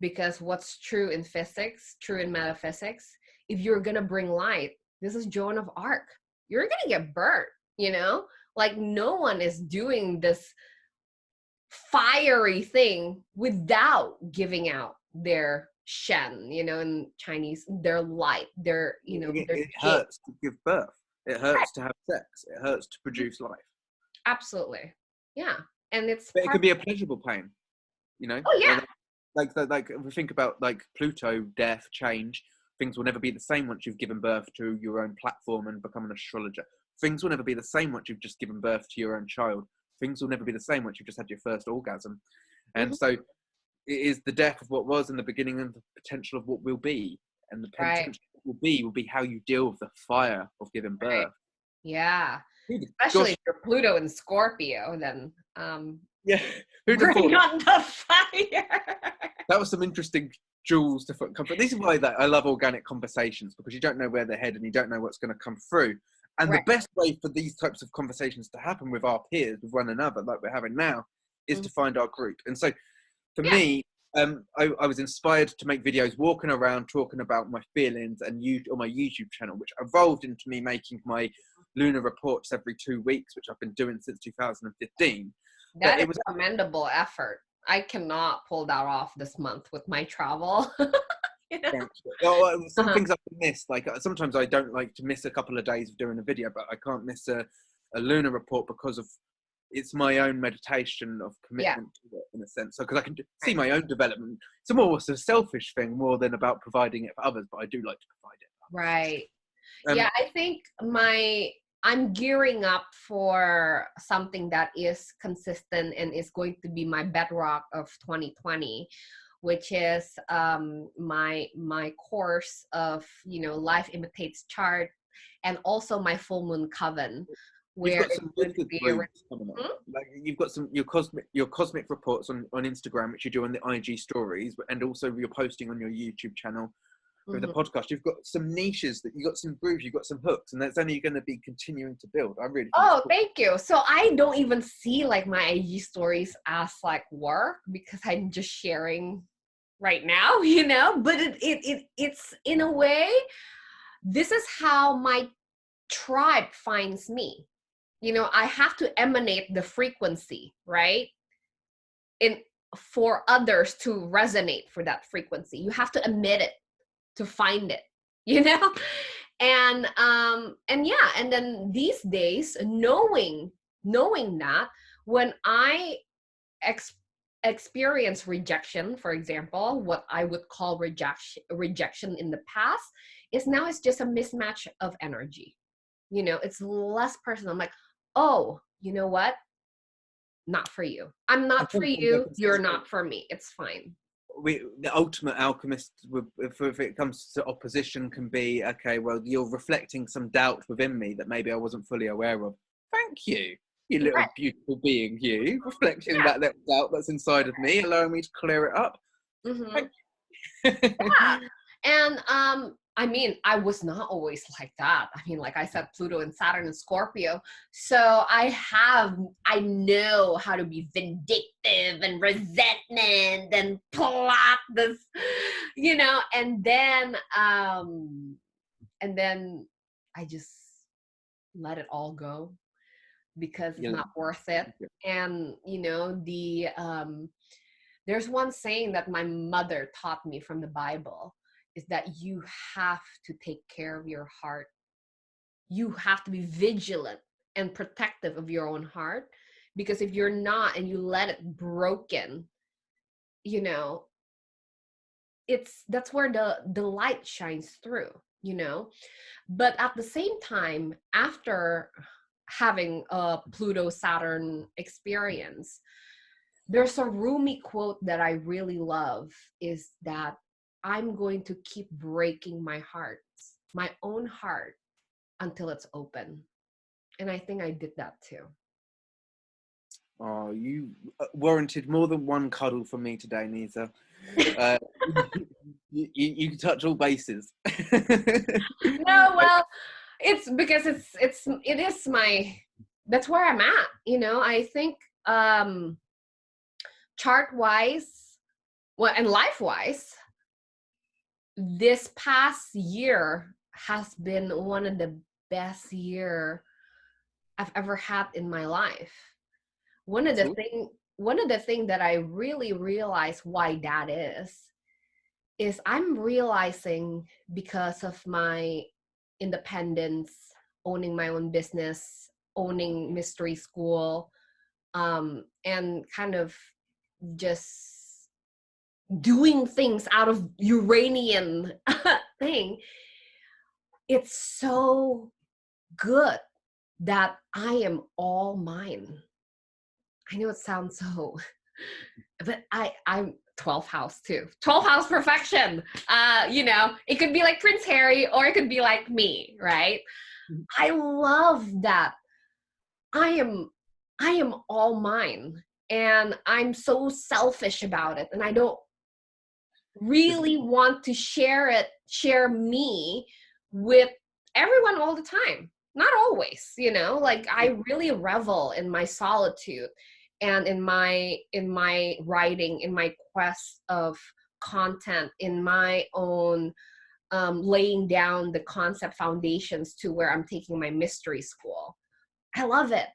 Because what's true in physics, true in metaphysics, if you're gonna bring light, this is Joan of Arc, you're gonna get burnt, like no one is doing this fiery thing without giving out their shen, in Chinese, their light, their it jing. hurts to give birth. It hurts to have sex. It hurts to produce life. Absolutely. Yeah. And it's But it part can be a pleasurable pain, you know. oh yeah. Like if we think about like Pluto, death, change. Things will never be the same once you've given birth to your own platform and become an astrologer. Things will never be the same once you've just given birth to your own child. Things will never be the same once you've just had your first orgasm. And Mhm. so it is the death of what was and the beginning of the potential of what will be. And the Right. potential of what will be how you deal with the fire of giving Right. birth. Yeah. Who'd- Especially Gosh, if you're Pluto and Scorpio, then yeah, who'd have thought bring that? on the fire. That was some interesting jewels to come from. This is why that I love organic conversations, because you don't know where they're headed and you don't know what's going to come through. And the Right. best way for these types of conversations to happen with our peers, with one another, like we're having now, is Mhm. to find our group. And so for Yeah. me, I was inspired to make videos walking around talking about my feelings and on my YouTube channel, which evolved into me making my lunar reports every 2 weeks, which I've been doing since 2015. But That is it was commendable effort. I cannot pull that off this month with my travel. you know? some Uh-huh. things I miss. Like sometimes I don't like to miss a couple of days of doing a video, but I can't miss a lunar report because of it's my own meditation of Yeah. commitment to it in a sense. So because I can see Right. my own development. It's more a selfish thing more than about providing it for others, but I do like to provide it for Right. others. Yeah, I think I'm gearing up for something that is consistent and is going to be my bedrock of 2020, which is my course of, you know, Life Imitates Chart, and also my full moon coven, You've where got it's some going good, to good be briefs coming up. Hmm? Like you've got some your cosmic reports on Instagram, which you do on the IG stories, and also you're posting on your YouTube channel with the Mhm. podcast. You've got some niches that you've got some grooves, you've got some hooks, and that's only going to be continuing to build. I really think it's Oh, cool. thank you. So I don't even see like my IG stories as like work, because I'm just sharing right now, you know, but it's in a way, this is how my tribe finds me. You know, I have to emanate the frequency, right? In For others to resonate for that frequency. You have to emit it to find it, you know? And yeah, and then these days, knowing that when I ex- experience rejection, for example, what I would call rejection in the past, is now it's just a mismatch of energy. You know, it's less personal. I'm like, oh, you know what? Not for you. I'm And not for sometimes I you. can You're say not for me. It's fine. the ultimate alchemist, if it comes to opposition, can be, okay, well, you're reflecting some doubt within me that maybe I wasn't fully aware of. Thank you, you Right. little beautiful being, you reflecting Yeah. that little doubt that's inside of me, allowing me to clear it up. Mm-hmm. Thank you. Yeah. And I mean, I was not always like that. I mean, like I said, Pluto and Saturn and Scorpio. So I know how to be vindictive and resentment and plot this, you know, and then I just let it all go, because it's You know, not worth it. And you know, there's one saying that my mother taught me from the Bible, is that you have to take care of your heart. You have to be vigilant and protective of your own heart, because if you're not and you let it broken, you know, that's where the light shines through, you know. But at the same time, after having a Pluto Saturn experience, there's a Rumi quote that I really love, is that I'm going to keep breaking my own heart, until it's open. And I think I did that too. oh, you warranted more than one cuddle from me today, Nisa. Uh, you touch all bases. No, well, it's because it is my, that's where I'm at, you know. I think chart wise, well, and life wise, this past year has been one of the best year I've ever had in my life. One of the So, thing one of the thing that I really realize why that is I'm realizing, because of my independence, owning my own business, owning mystery school, and kind of just doing things out of Uranian thing. It's so good that I am all mine. I know it sounds so, but I'm 12th house too. 12th house perfection. You know, it could be like Prince Harry or it could be like me, right? I love that. I am I am all mine, and I'm so selfish about it, and I don't really want to share me with everyone all the time. Not always, you know, like I really revel in my solitude, and in my writing, in my quest of content, in my own laying down the concept foundations to where I'm taking my mystery school. I love it.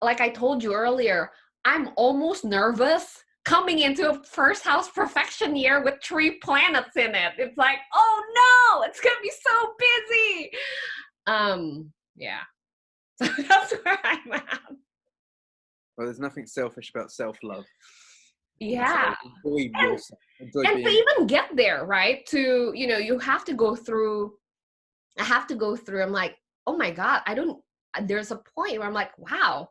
Like I told you earlier, I'm almost nervous coming into a first house perfection year with 3 planets in it. It's like, oh no, it's gonna be so busy. Yeah. So that's where I'm at. well, there's nothing selfish about self-love. So Yeah. enjoy And yourself. Enjoy and to being. even get there, right? To, you know, you have to go through, I have to go through, I'm like, oh my God, there's a point where I'm like, wow,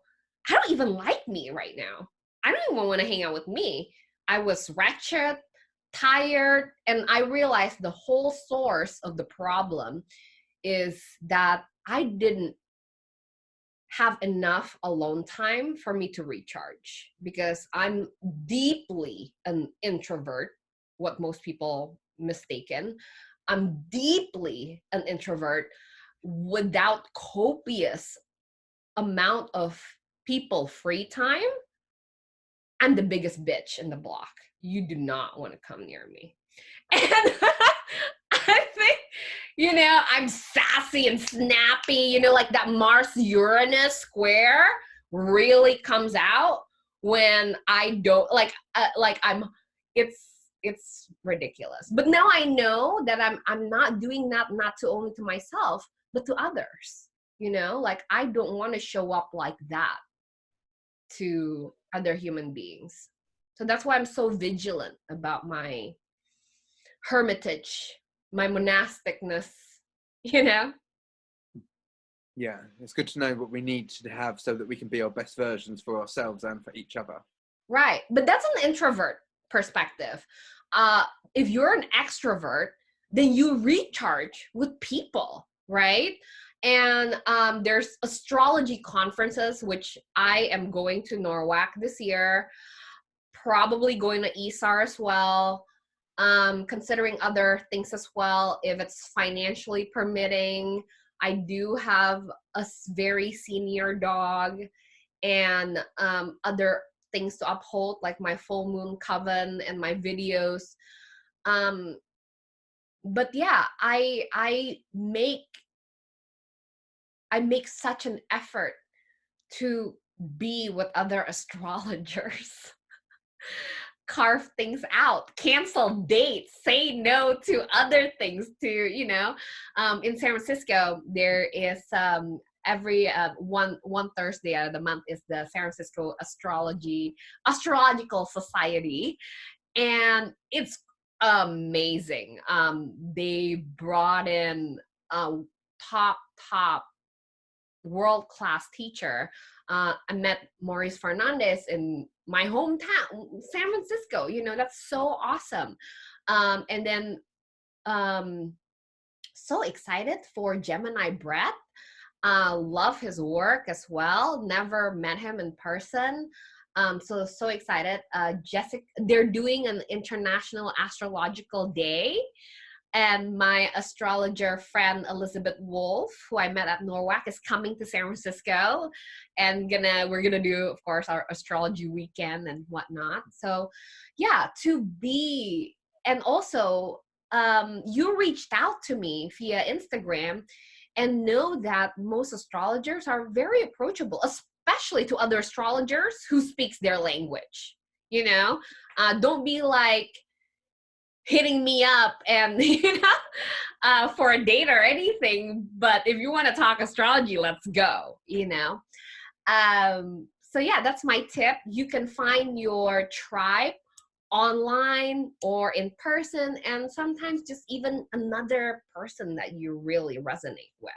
I don't even like me right now. I don't even want to hang out with me. I was wretched, tired, and I realized the whole source of the problem is that I didn't have enough alone time for me to recharge because I'm deeply an introvert, what most people mistaken. I'm deeply an introvert without copious amount of people free time. I'm the biggest bitch in the block. You do not want to come near me. And I think, I'm sassy and snappy, like that Mars Uranus square really comes out when I don't it's ridiculous. But now I know that I'm not doing that, not to only to myself, but to others. Like I don't want to show up like that to other human beings. So that's why I'm so vigilant about my hermitage, my monasticness, you know? Yeah, it's good to know what we need to have so that we can be our best versions for ourselves and for each other. Right. But that's an introvert perspective. If you're an extrovert, then you recharge with people, right? And there's astrology conferences, which I am going to Norwalk this year, probably going to ESAR as well, considering other things as well, if it's financially permitting. I do have a very senior dog and other things to uphold, like my full moon coven and my videos. Um, but yeah, I make such an effort to be with other astrologers. Carve things out, cancel dates, say no to other things, in San Francisco there is every one Thursday out of the month is the San Francisco Astrological Society, and it's amazing. They brought in a top world-class teacher. I met Maurice Fernandez in my hometown, San Francisco. That's so awesome. And then so excited for Gemini Brett. Love his work as well. Never met him in person. So excited. Jessica, they're doing an international astrological day, and my astrologer friend Elizabeth Wolf, who I met at Norwalk, is coming to San Francisco, and we're gonna do, of course, our astrology weekend and whatnot. So, yeah, and also, you reached out to me via Instagram, and know that most astrologers are very approachable, especially to other astrologers who speaks their language. Don't be like hitting me up and for a date or anything, but if you want to talk astrology, let's go. So yeah, that's my tip. You can find your tribe online or in person, and sometimes just even another person that you really resonate with.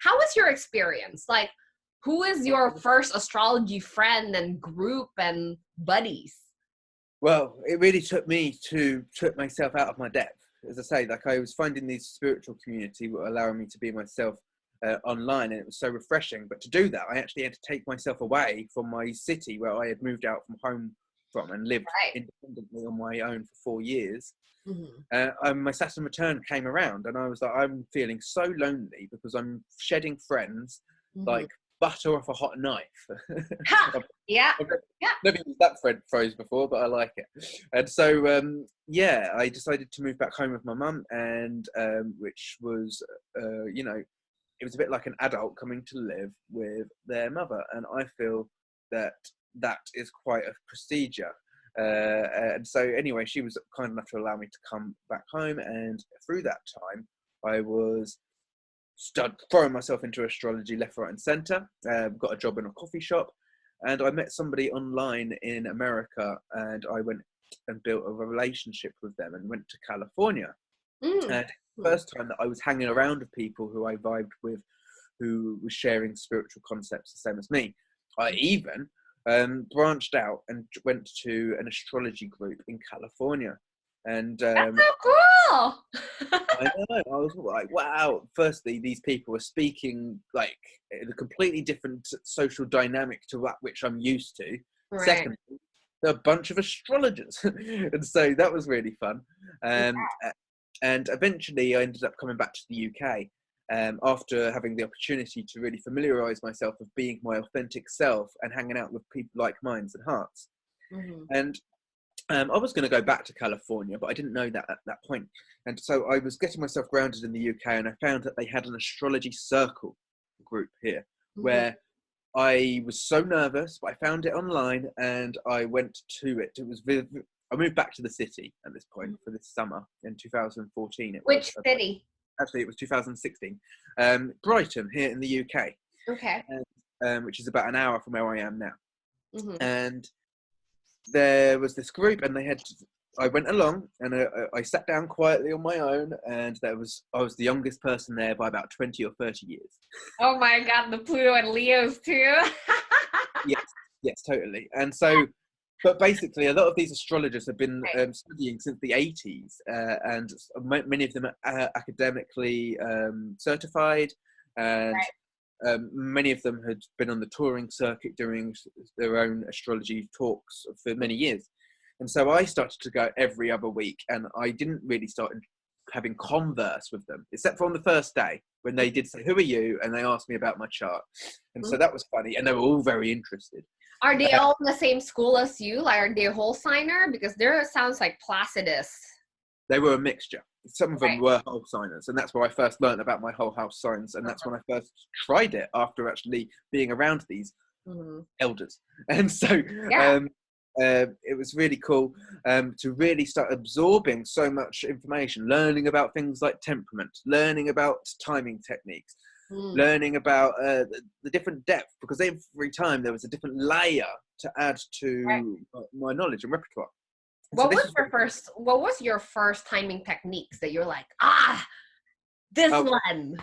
How was your experience? Like, who is your first astrology friend and group and buddies? Well, it really took me to took myself out of my depth. As I say, like I was finding this spiritual community were allowing me to be myself online, and it was so refreshing. But to do that, I actually had to take myself away from my city where I had moved out from home from and lived independently on my own for 4 years. Mm-hmm. My Saturn return came around, and I was like, I'm feeling so lonely because I'm shedding friends, mm-hmm. like butter off a hot knife. Yeah. Never used that phrase before, but I like it. And so, yeah, I decided to move back home with my mum, and which was, it was a bit like an adult coming to live with their mother, and I feel that is quite a procedure. And so anyway, she was kind enough to allow me to come back home, and through that time I was throwing myself into astrology left, right and centre. Got a job in a coffee shop, and I met somebody online in America, and I went and built a relationship with them and went to California. And the first time that I was hanging around with people who I vibed with who was sharing spiritual concepts the same as me. I even branched out and went to an astrology group in California. And That's so cool. I know, I was like, wow. Firstly, these people are speaking like in a completely different social dynamic to that which I'm used to. Right. Secondly, they're a bunch of astrologers. And so that was really fun. And eventually I ended up coming back to the UK after having the opportunity to really familiarise myself with being my authentic self and hanging out with people like minds and hearts. Mm-hmm. And I was going to go back to California, but I didn't know that at that point. And so I was getting myself grounded in the UK, and I found that they had an astrology circle group here, where I was so nervous, but I found it online and I went to it. I moved back to the city at this point for this summer in 2014. Which city? Actually, it was 2016. Brighton, here in the UK. Okay. Which is about an hour from where I am now. Mm-hmm. And there was this group, and I went along, and I sat down quietly on my own, and I was the youngest person there by about 20 or 30 years. Oh my God, the Pluto and Leos too. Yes, totally. And so, but basically, a lot of these astrologers have been studying since the 80s, and many of them are academically certified, and many of them had been on the touring circuit doing their own astrology talks for many years. And so I started to go every other week, and I didn't really start having converse with them, except for on the first day when they did say, "Who are you?" and they asked me about my chart. And so that was funny, and they were all very interested. Are they all in the same school as you? Like, are they a whole signer? Because there sounds like Placidus. They were a mixture. Some of them were whole signers, and that's where I first learned about my whole house signs, and that's when I first tried it after actually being around these elders. And so it was really cool to really start absorbing so much information, learning about things like temperament, learning about timing techniques, learning about the different depth, because every time there was a different layer to add to my knowledge and repertoire. What was your first timing techniques that you're like, this one?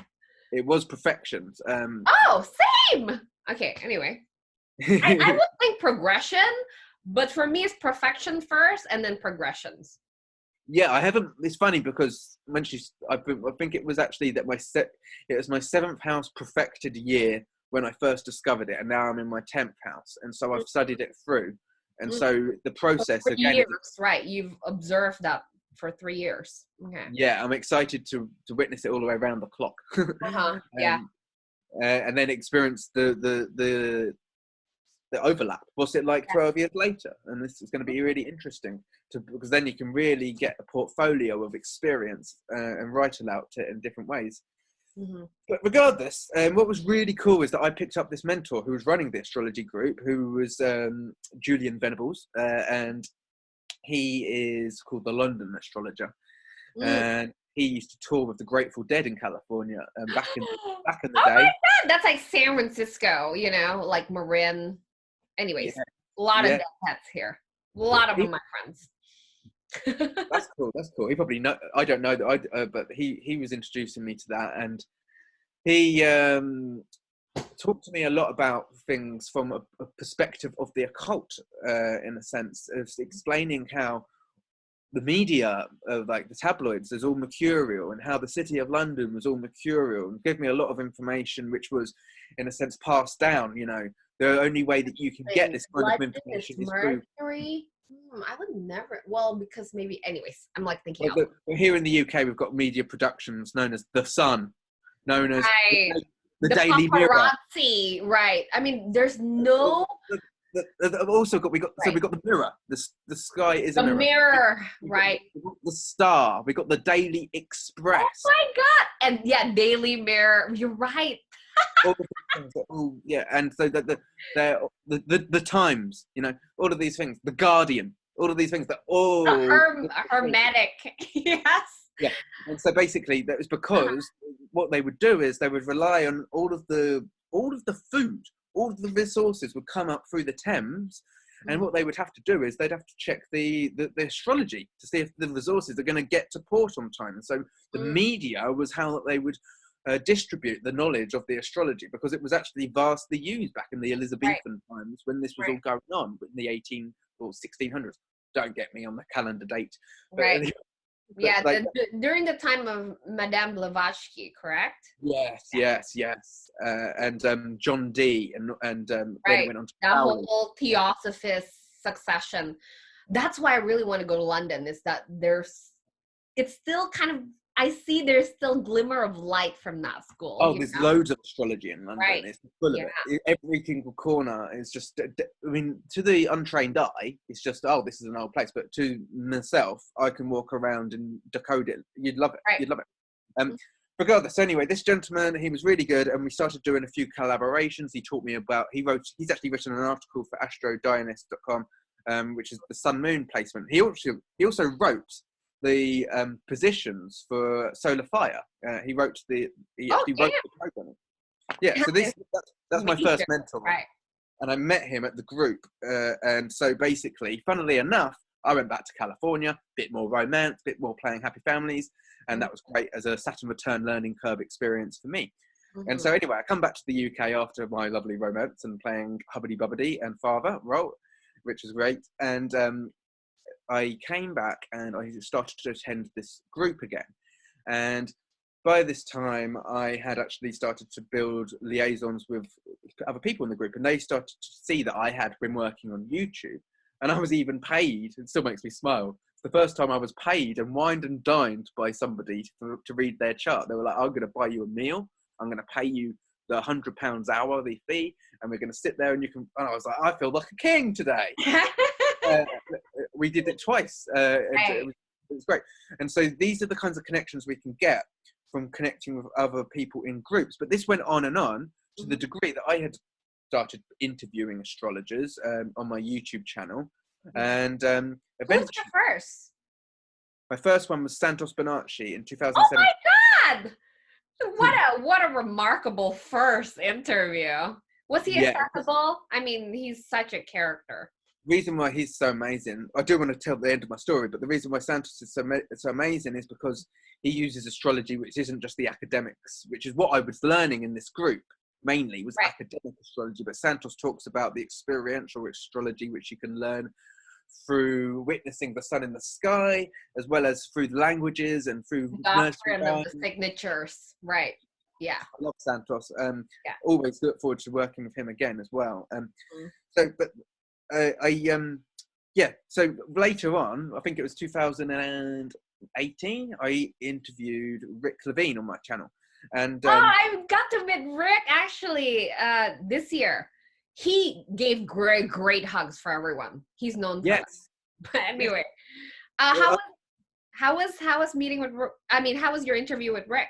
It was perfections. Same. Okay, anyway. I would think progression, but for me it's perfection first and then progressions. Yeah, I haven't. It's funny because when I think it was actually that it was my 7th house perfected year when I first discovered it, and now I'm in my 10th house, and so I've studied it through. And so the process for again. Years, right? You've observed that for 3 years. Okay. Yeah, I'm excited to witness it all the way around the clock. Yeah. And then experience the overlap. What's it like 12 years later? And this is going to be really interesting because then you can really get a portfolio of experience and write about it in different ways. But regardless, what was really cool is that I picked up this mentor who was running the astrology group, who was Julian Venables, and he is called the London Astrologer, and he used to tour with the Grateful Dead in California back in the day. My God, that's like San Francisco, like Marin. Anyways, a lot of dead pets here. A lot of them, my friends. That's cool. He probably know. I don't know that. But he was introducing me to that, and he talked to me a lot about things from a perspective of the occult, in a sense of explaining how the media, like the tabloids, is all mercurial, and how the City of London was all mercurial, and gave me a lot of information which was, in a sense, passed down. The only way that you can get this kind of information is through Mercury. I would never. Well, because maybe. Anyways, I'm like thinking. Here in the UK, we've got media productions known as The Sun, known as the Daily Mirror. Right. I mean, there's no. We got the Mirror. The sky is a mirror. The Mirror, right? The Star. We got the Daily Express. Oh my God! And Daily Mirror. You're right. And so the Times, all of these things, the Guardian, all of these things that hermetic. Yes. Yeah, and so basically that was because what they would do is they would rely on all of the food, all of the resources would come up through the Thames, and what they would have to do is they'd have to check the astrology to see if the resources are going to get to port on time. And so the media was how they would distribute the knowledge of the astrology, because it was actually vastly used back in the Elizabethan times when this was all going on in the 18 or 1600s. Don't get me on the calendar date. But, Right. but Yeah, like, during the time of Madame Blavatsky, correct? yes. And John Dee, and then it Right. went on to That Crowley. whole Theosophist succession. That's why I really want to go to London, is that it's still kind of, I see there's still glimmer of light from that school. Oh, there's loads of astrology in London. Right. It's full of Yeah. it. Every single corner is just, I mean, to the untrained eye, it's just, oh, this is an old place. But to myself, I can walk around and decode it. You'd love it. Right. You'd love it. Regardless, anyway, this gentleman, he was really good, and we started doing a few collaborations. He taught me about, he's actually written an article for astrodionist.com, which is the sun-moon placement. He also wrote the positions for solar fire. He actually wrote the program. Yeah, so that's my first mentor. Right. And I met him at the group. And so basically, funnily enough, I went back to California, bit more romance, bit more playing happy families. And that was great as a Saturn return learning curve experience for me. And so anyway, I come back to the UK after my lovely romance and playing Hubbity Bubbity and Father role, which was great. And I came back and I started to attend this group again. And by this time, I had actually started to build liaisons with other people in the group, and they started to see that I had been working on YouTube, and I was even paid. It still makes me smile. It's the first time I was paid and wined and dined by somebody to read their chart. They were like, I'm going to buy you a meal. I'm going to pay you the £100 hourly fee, and we're going to sit there and you can, and I was like, I feel like a king today. We did it twice. It was great. And so these are the kinds of connections we can get from connecting with other people in groups. But this went on and on to the degree that I had started interviewing astrologers on my YouTube channel. And eventually, who was your first? My first one was Santos Bonacci in 2007. Oh my God! What a remarkable first interview. Was he accessible? I mean, he's such a character. Reason why he's so amazing, I do want to tell the end of my story, but the reason why Santos is so amazing is because he uses astrology, which isn't just the academics, which is what I was learning in this group mainly, was academic astrology. But Santos talks about the experiential astrology, which you can learn through witnessing the sun in the sky, as well as through the languages and through the doctrine of the signatures. Right. Yeah. I love Santos. Always look forward to working with him again as well. So later on, I think it was 2018, I interviewed Rick Levine on my channel. And I got to meet Rick actually this year. He gave great hugs for everyone. He's known for that. But anyway, how was meeting with, how was your interview with Rick?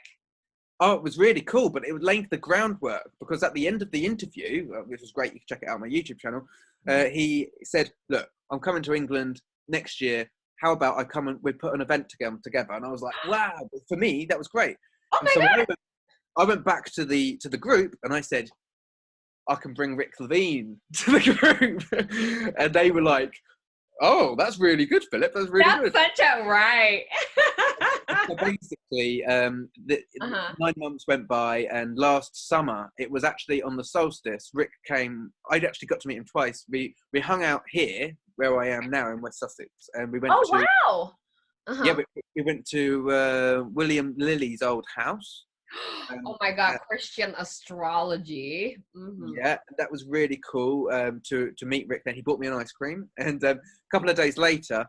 Oh, it was really cool, but it laid the groundwork, because at the end of the interview, which was great, you can check it out on my YouTube channel, he said, look, I'm coming to England next year. How about I come and we put an event together? And I was like, wow, for me, that was great. Oh my God. I went back to the group and I said, I can bring Rick Levine to the group. And they were like, oh, that's really good, Philip. That's really good. That's such a right. So basically, 9 months went by, and last summer, it was actually on the solstice, Rick came. I'd actually got to meet him twice. We hung out here, where I am now in West Sussex, and we went wow. Yeah, we went to William Lilly's old house. Oh my God, Christian astrology. Yeah, that was really cool to meet Rick. Then he bought me an ice cream, and a couple of days later,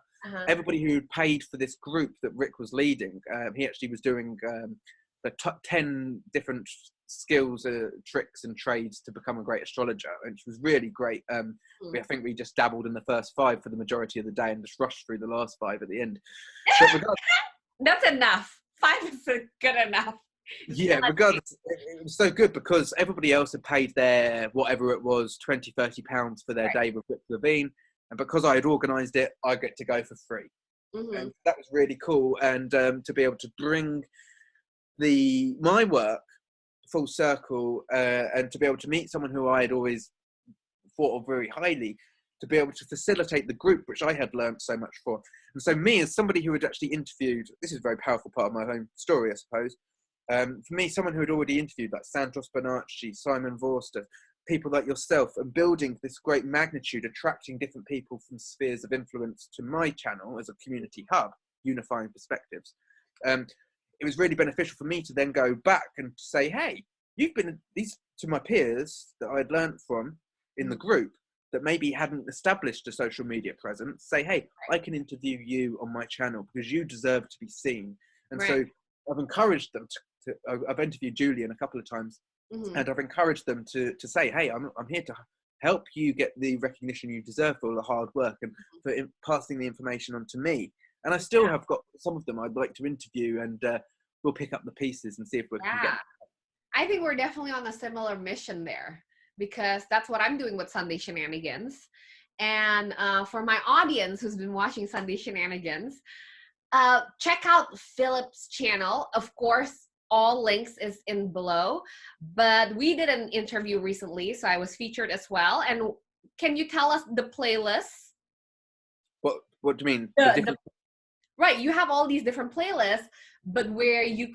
everybody who paid for this group that Rick was leading, he actually was doing the top 10 different skills, tricks and trades to become a great astrologer, which was really great. I think we just dabbled in the first 5 for the majority of the day and just rushed through the last 5 at the end. That's enough. 5 is good enough. Yeah, regardless, it was so good because everybody else had paid their, whatever it was, £20-30 for their day with Rick Levine. And because I had organised it, I get to go for free. And that was really cool. And to be able to bring my work full circle and to be able to meet someone who I had always thought of very highly, to be able to facilitate the group, which I had learned so much for. And so me, as somebody who had actually interviewed, this is a very powerful part of my own story, I suppose, For me, someone who had already interviewed like Santos Bonacci, Simon Vorster, people like yourself, and building this great magnitude, attracting different people from spheres of influence to my channel as a community hub, unifying perspectives. It was really beneficial for me to then go back and say, hey, you've been these to my peers that I'd learned from in the group that maybe hadn't established a social media presence, say, hey, I can interview you on my channel because you deserve to be seen. And so I've encouraged them I've interviewed Julian a couple of times, and I've encouraged them to say, hey, I'm here to help you get the recognition you deserve for all the hard work and for passing the information on to me. And I still have got some of them I'd like to interview, and we'll pick up the pieces and see if we can get. I think we're definitely on a similar mission there, because that's what I'm doing with Sunday Shenanigans. And for my audience who's been watching Sunday Shenanigans, check out Philip's channel. Of course, all links is in below, but we did an interview recently, so I was featured as well. And can you tell us the playlist? What do you mean? Right, you have all these different playlists, but where you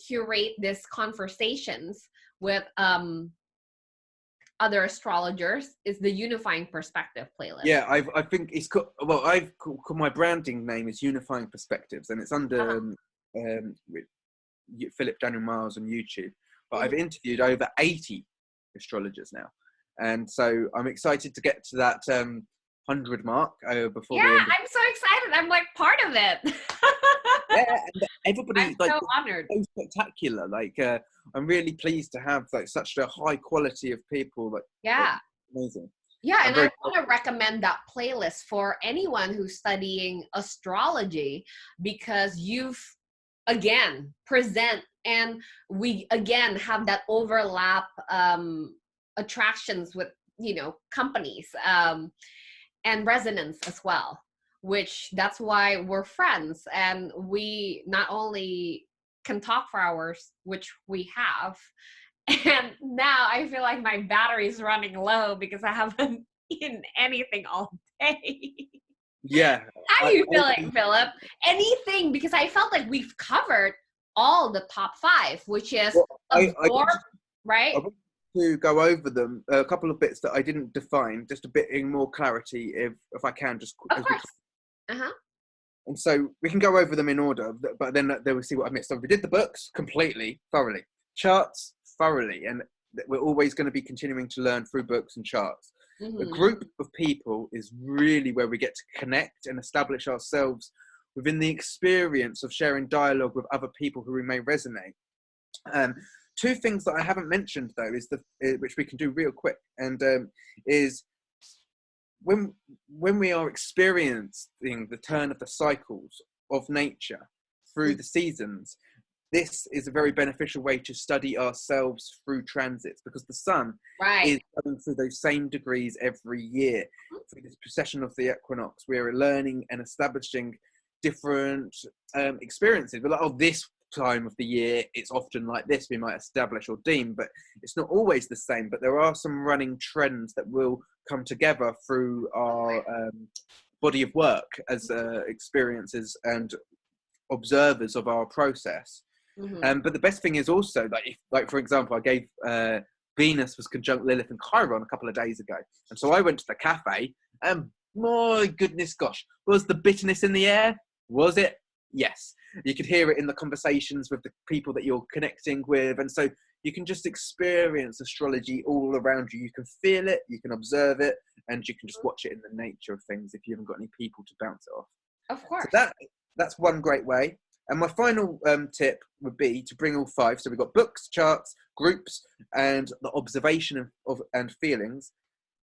curate these conversations with other astrologers is the Unifying Perspective playlist. Yeah, I think it's called, well, I've called my branding name is Unifying Perspectives, and it's under Philip Daniel Miles on YouTube. But I've interviewed over 80 astrologers now, and so I'm excited to get to that 100 mark before. Yeah, I'm so excited. I'm like part of it. Yeah, and everybody, I'm like, so honored. So spectacular. Like, I'm really pleased to have like such a high quality of people. Like, amazing. Yeah, and I want to recommend that playlist for anyone who's studying astrology, because you've again present, and we again have that overlap attractions with companies and resonance as well, which that's why we're friends, and we not only can talk for hours, which we have, and now I feel like my battery is running low because I haven't eaten anything all day. Yeah. How are you feeling, Philip? Anything, because I felt like we've covered all the top 5, which is right? I want to go over them, a couple of bits that I didn't define, just a bit in more clarity, if I can, just of course. And so we can go over them in order, but then they will see what I missed. So we did the books completely, thoroughly, charts thoroughly, and we're always going to be continuing to learn through books and charts. A group of people is really where we get to connect and establish ourselves within the experience of sharing dialogue with other people who we may resonate. Two things that I haven't mentioned though is which we can do real quick, and is when we are experiencing the turn of the cycles of nature through the seasons, this is a very beneficial way to study ourselves through transits, because the sun is going through those same degrees every year. Through this precession of the equinox, we are learning and establishing different experiences. We're like, oh, this time of the year it's often like this, we might establish or deem, but it's not always the same. But there are some running trends that will come together through our body of work as experiences and observers of our process. But the best thing is also that, like for example, I gave Venus was conjunct Lilith and Chiron a couple of days ago, and so I went to the cafe, and my goodness gosh, was the bitterness in the air? Was it? Yes. You could hear it in the conversations with the people that you're connecting with, and so you can just experience astrology all around you. You can feel it, you can observe it, and you can just watch it in the nature of things if you haven't got any people to bounce it off. Of course. So that's one great way. And my final tip would be to bring all 5. So we've got books, charts, groups, and the observation of and feelings.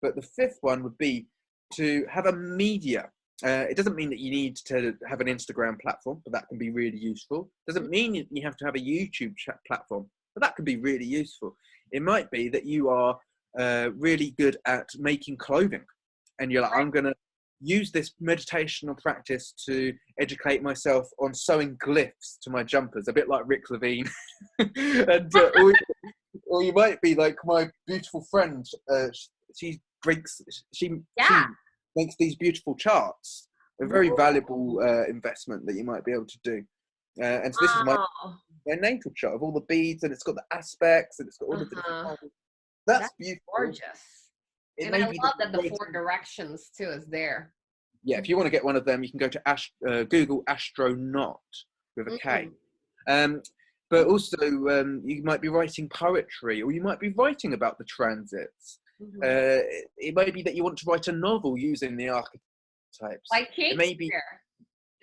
But the 5th one would be to have a media. It doesn't mean that you need to have an Instagram platform, but that can be really useful. It doesn't mean you have to have a YouTube platform, but that can be really useful. It might be that you are really good at making clothing, and you're like, I'm going to use this meditational practice to educate myself on sewing glyphs to my jumpers, a bit like Rick Levine. And or you might be like my beautiful friend. She makes these beautiful charts. A very valuable investment that you might be able to do. And so this is Wow. my natal chart of all the beads, and it's got the aspects, and it's got all of the different Uh-huh. colors. That's That's beautiful. gorgeous. It And I may be the love that the way 4 to, directions too is there. yeah, if you want to get one of them, you can go to Google Astronaut with a K. Mm-hmm. Um, but also, you might be writing poetry, or you might be writing about the transits. Mm-hmm. It may be that you want to write a novel using the archetypes. Like It may be Shakespeare.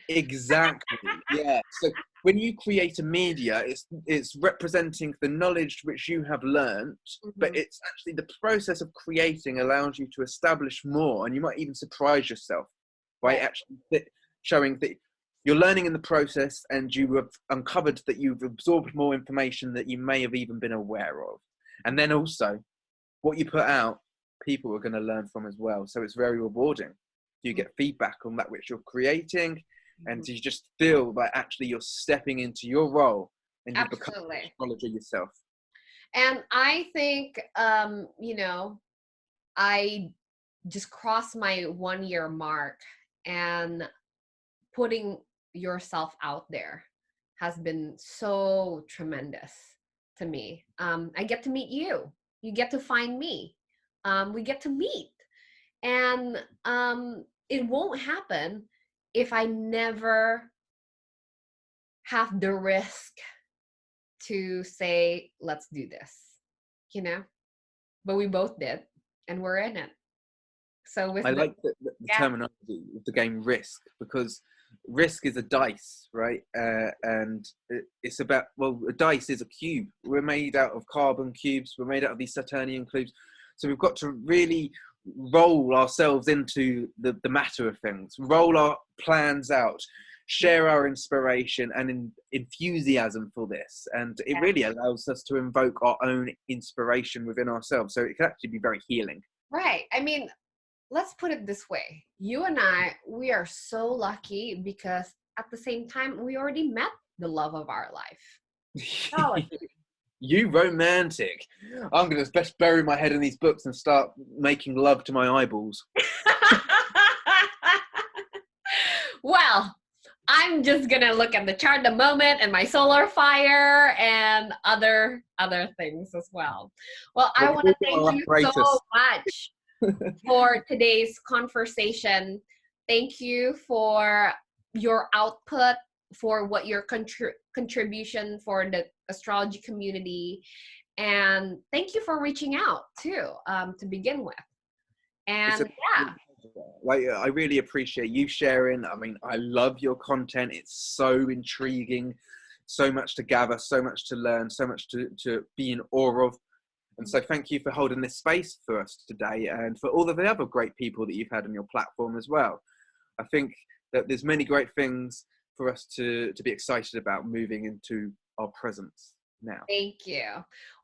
exactly, yeah. So when you create a media, it's representing the knowledge which you have learnt, but Mm-hmm. it's actually the process of creating allows you to establish more, and you might even surprise yourself by Right. actually showing that you're learning in the process, and you have uncovered that you've absorbed more information that you may have even been aware of. And then also, what you put out, people are going to learn from as well. So it's very rewarding. You get feedback on that which you're creating, and Mm-hmm. you just feel like actually you're stepping into your role and you become an Absolutely. astrologer yourself. And I think, you know, I just crossed my 1 year mark, and putting yourself out there has been so tremendous to me. I get to meet you. You get to find me. We get to meet. And it won't happen if I never have the risk to say, let's do this, you know? But we both did, and we're in it. So with I the, like the yeah, terminology of the game risk, because risk is a dice, right? And it's about, well, a dice is a cube. We're made out of carbon cubes. We're made out of these Saturnian cubes. So we've got to really roll ourselves into the matter of things, roll our plans out, share our inspiration and enthusiasm for this. And it yeah, really allows us to invoke our own inspiration within ourselves. So it can actually be very healing. right. I mean, let's put it this way. You and I, we are so lucky because at the same time, we already met the love of our life. Astrology. You romantic. I'm going to best bury my head in these books and start making love to my eyeballs. Well, I'm just gonna look at the chart the moment and my solar fire and other things as well. Well, I But want we've to all got thank our you so apparatus. much for today's conversation. Thank you for your output, for what your contribution for the astrology community, and thank you for reaching out too, to begin with. It's a And yeah, like I really appreciate you sharing. I mean, I love your content. It's so intriguing, so much to gather, so much to learn, so much to be in awe of. And so thank you for holding this space for us today, and for all of the other great people that you've had on your platform as well. I think that there's many great things for us to be excited about moving into our presence now. thank you.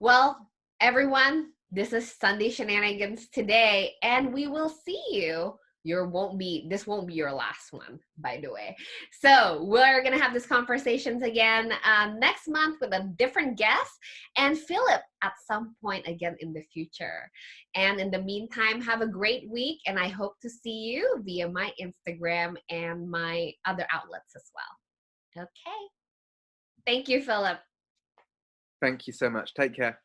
Well, everyone, this is Sunday Shenanigans today, and we will see you. This won't be your last one, by the way. So we're gonna have these conversations again next month with a different guest and Philip at some point again in the future. And in the meantime, have a great week, and I hope to see you via my Instagram and my other outlets as well. Okay. Thank you, Philip. Thank you so much. Take care.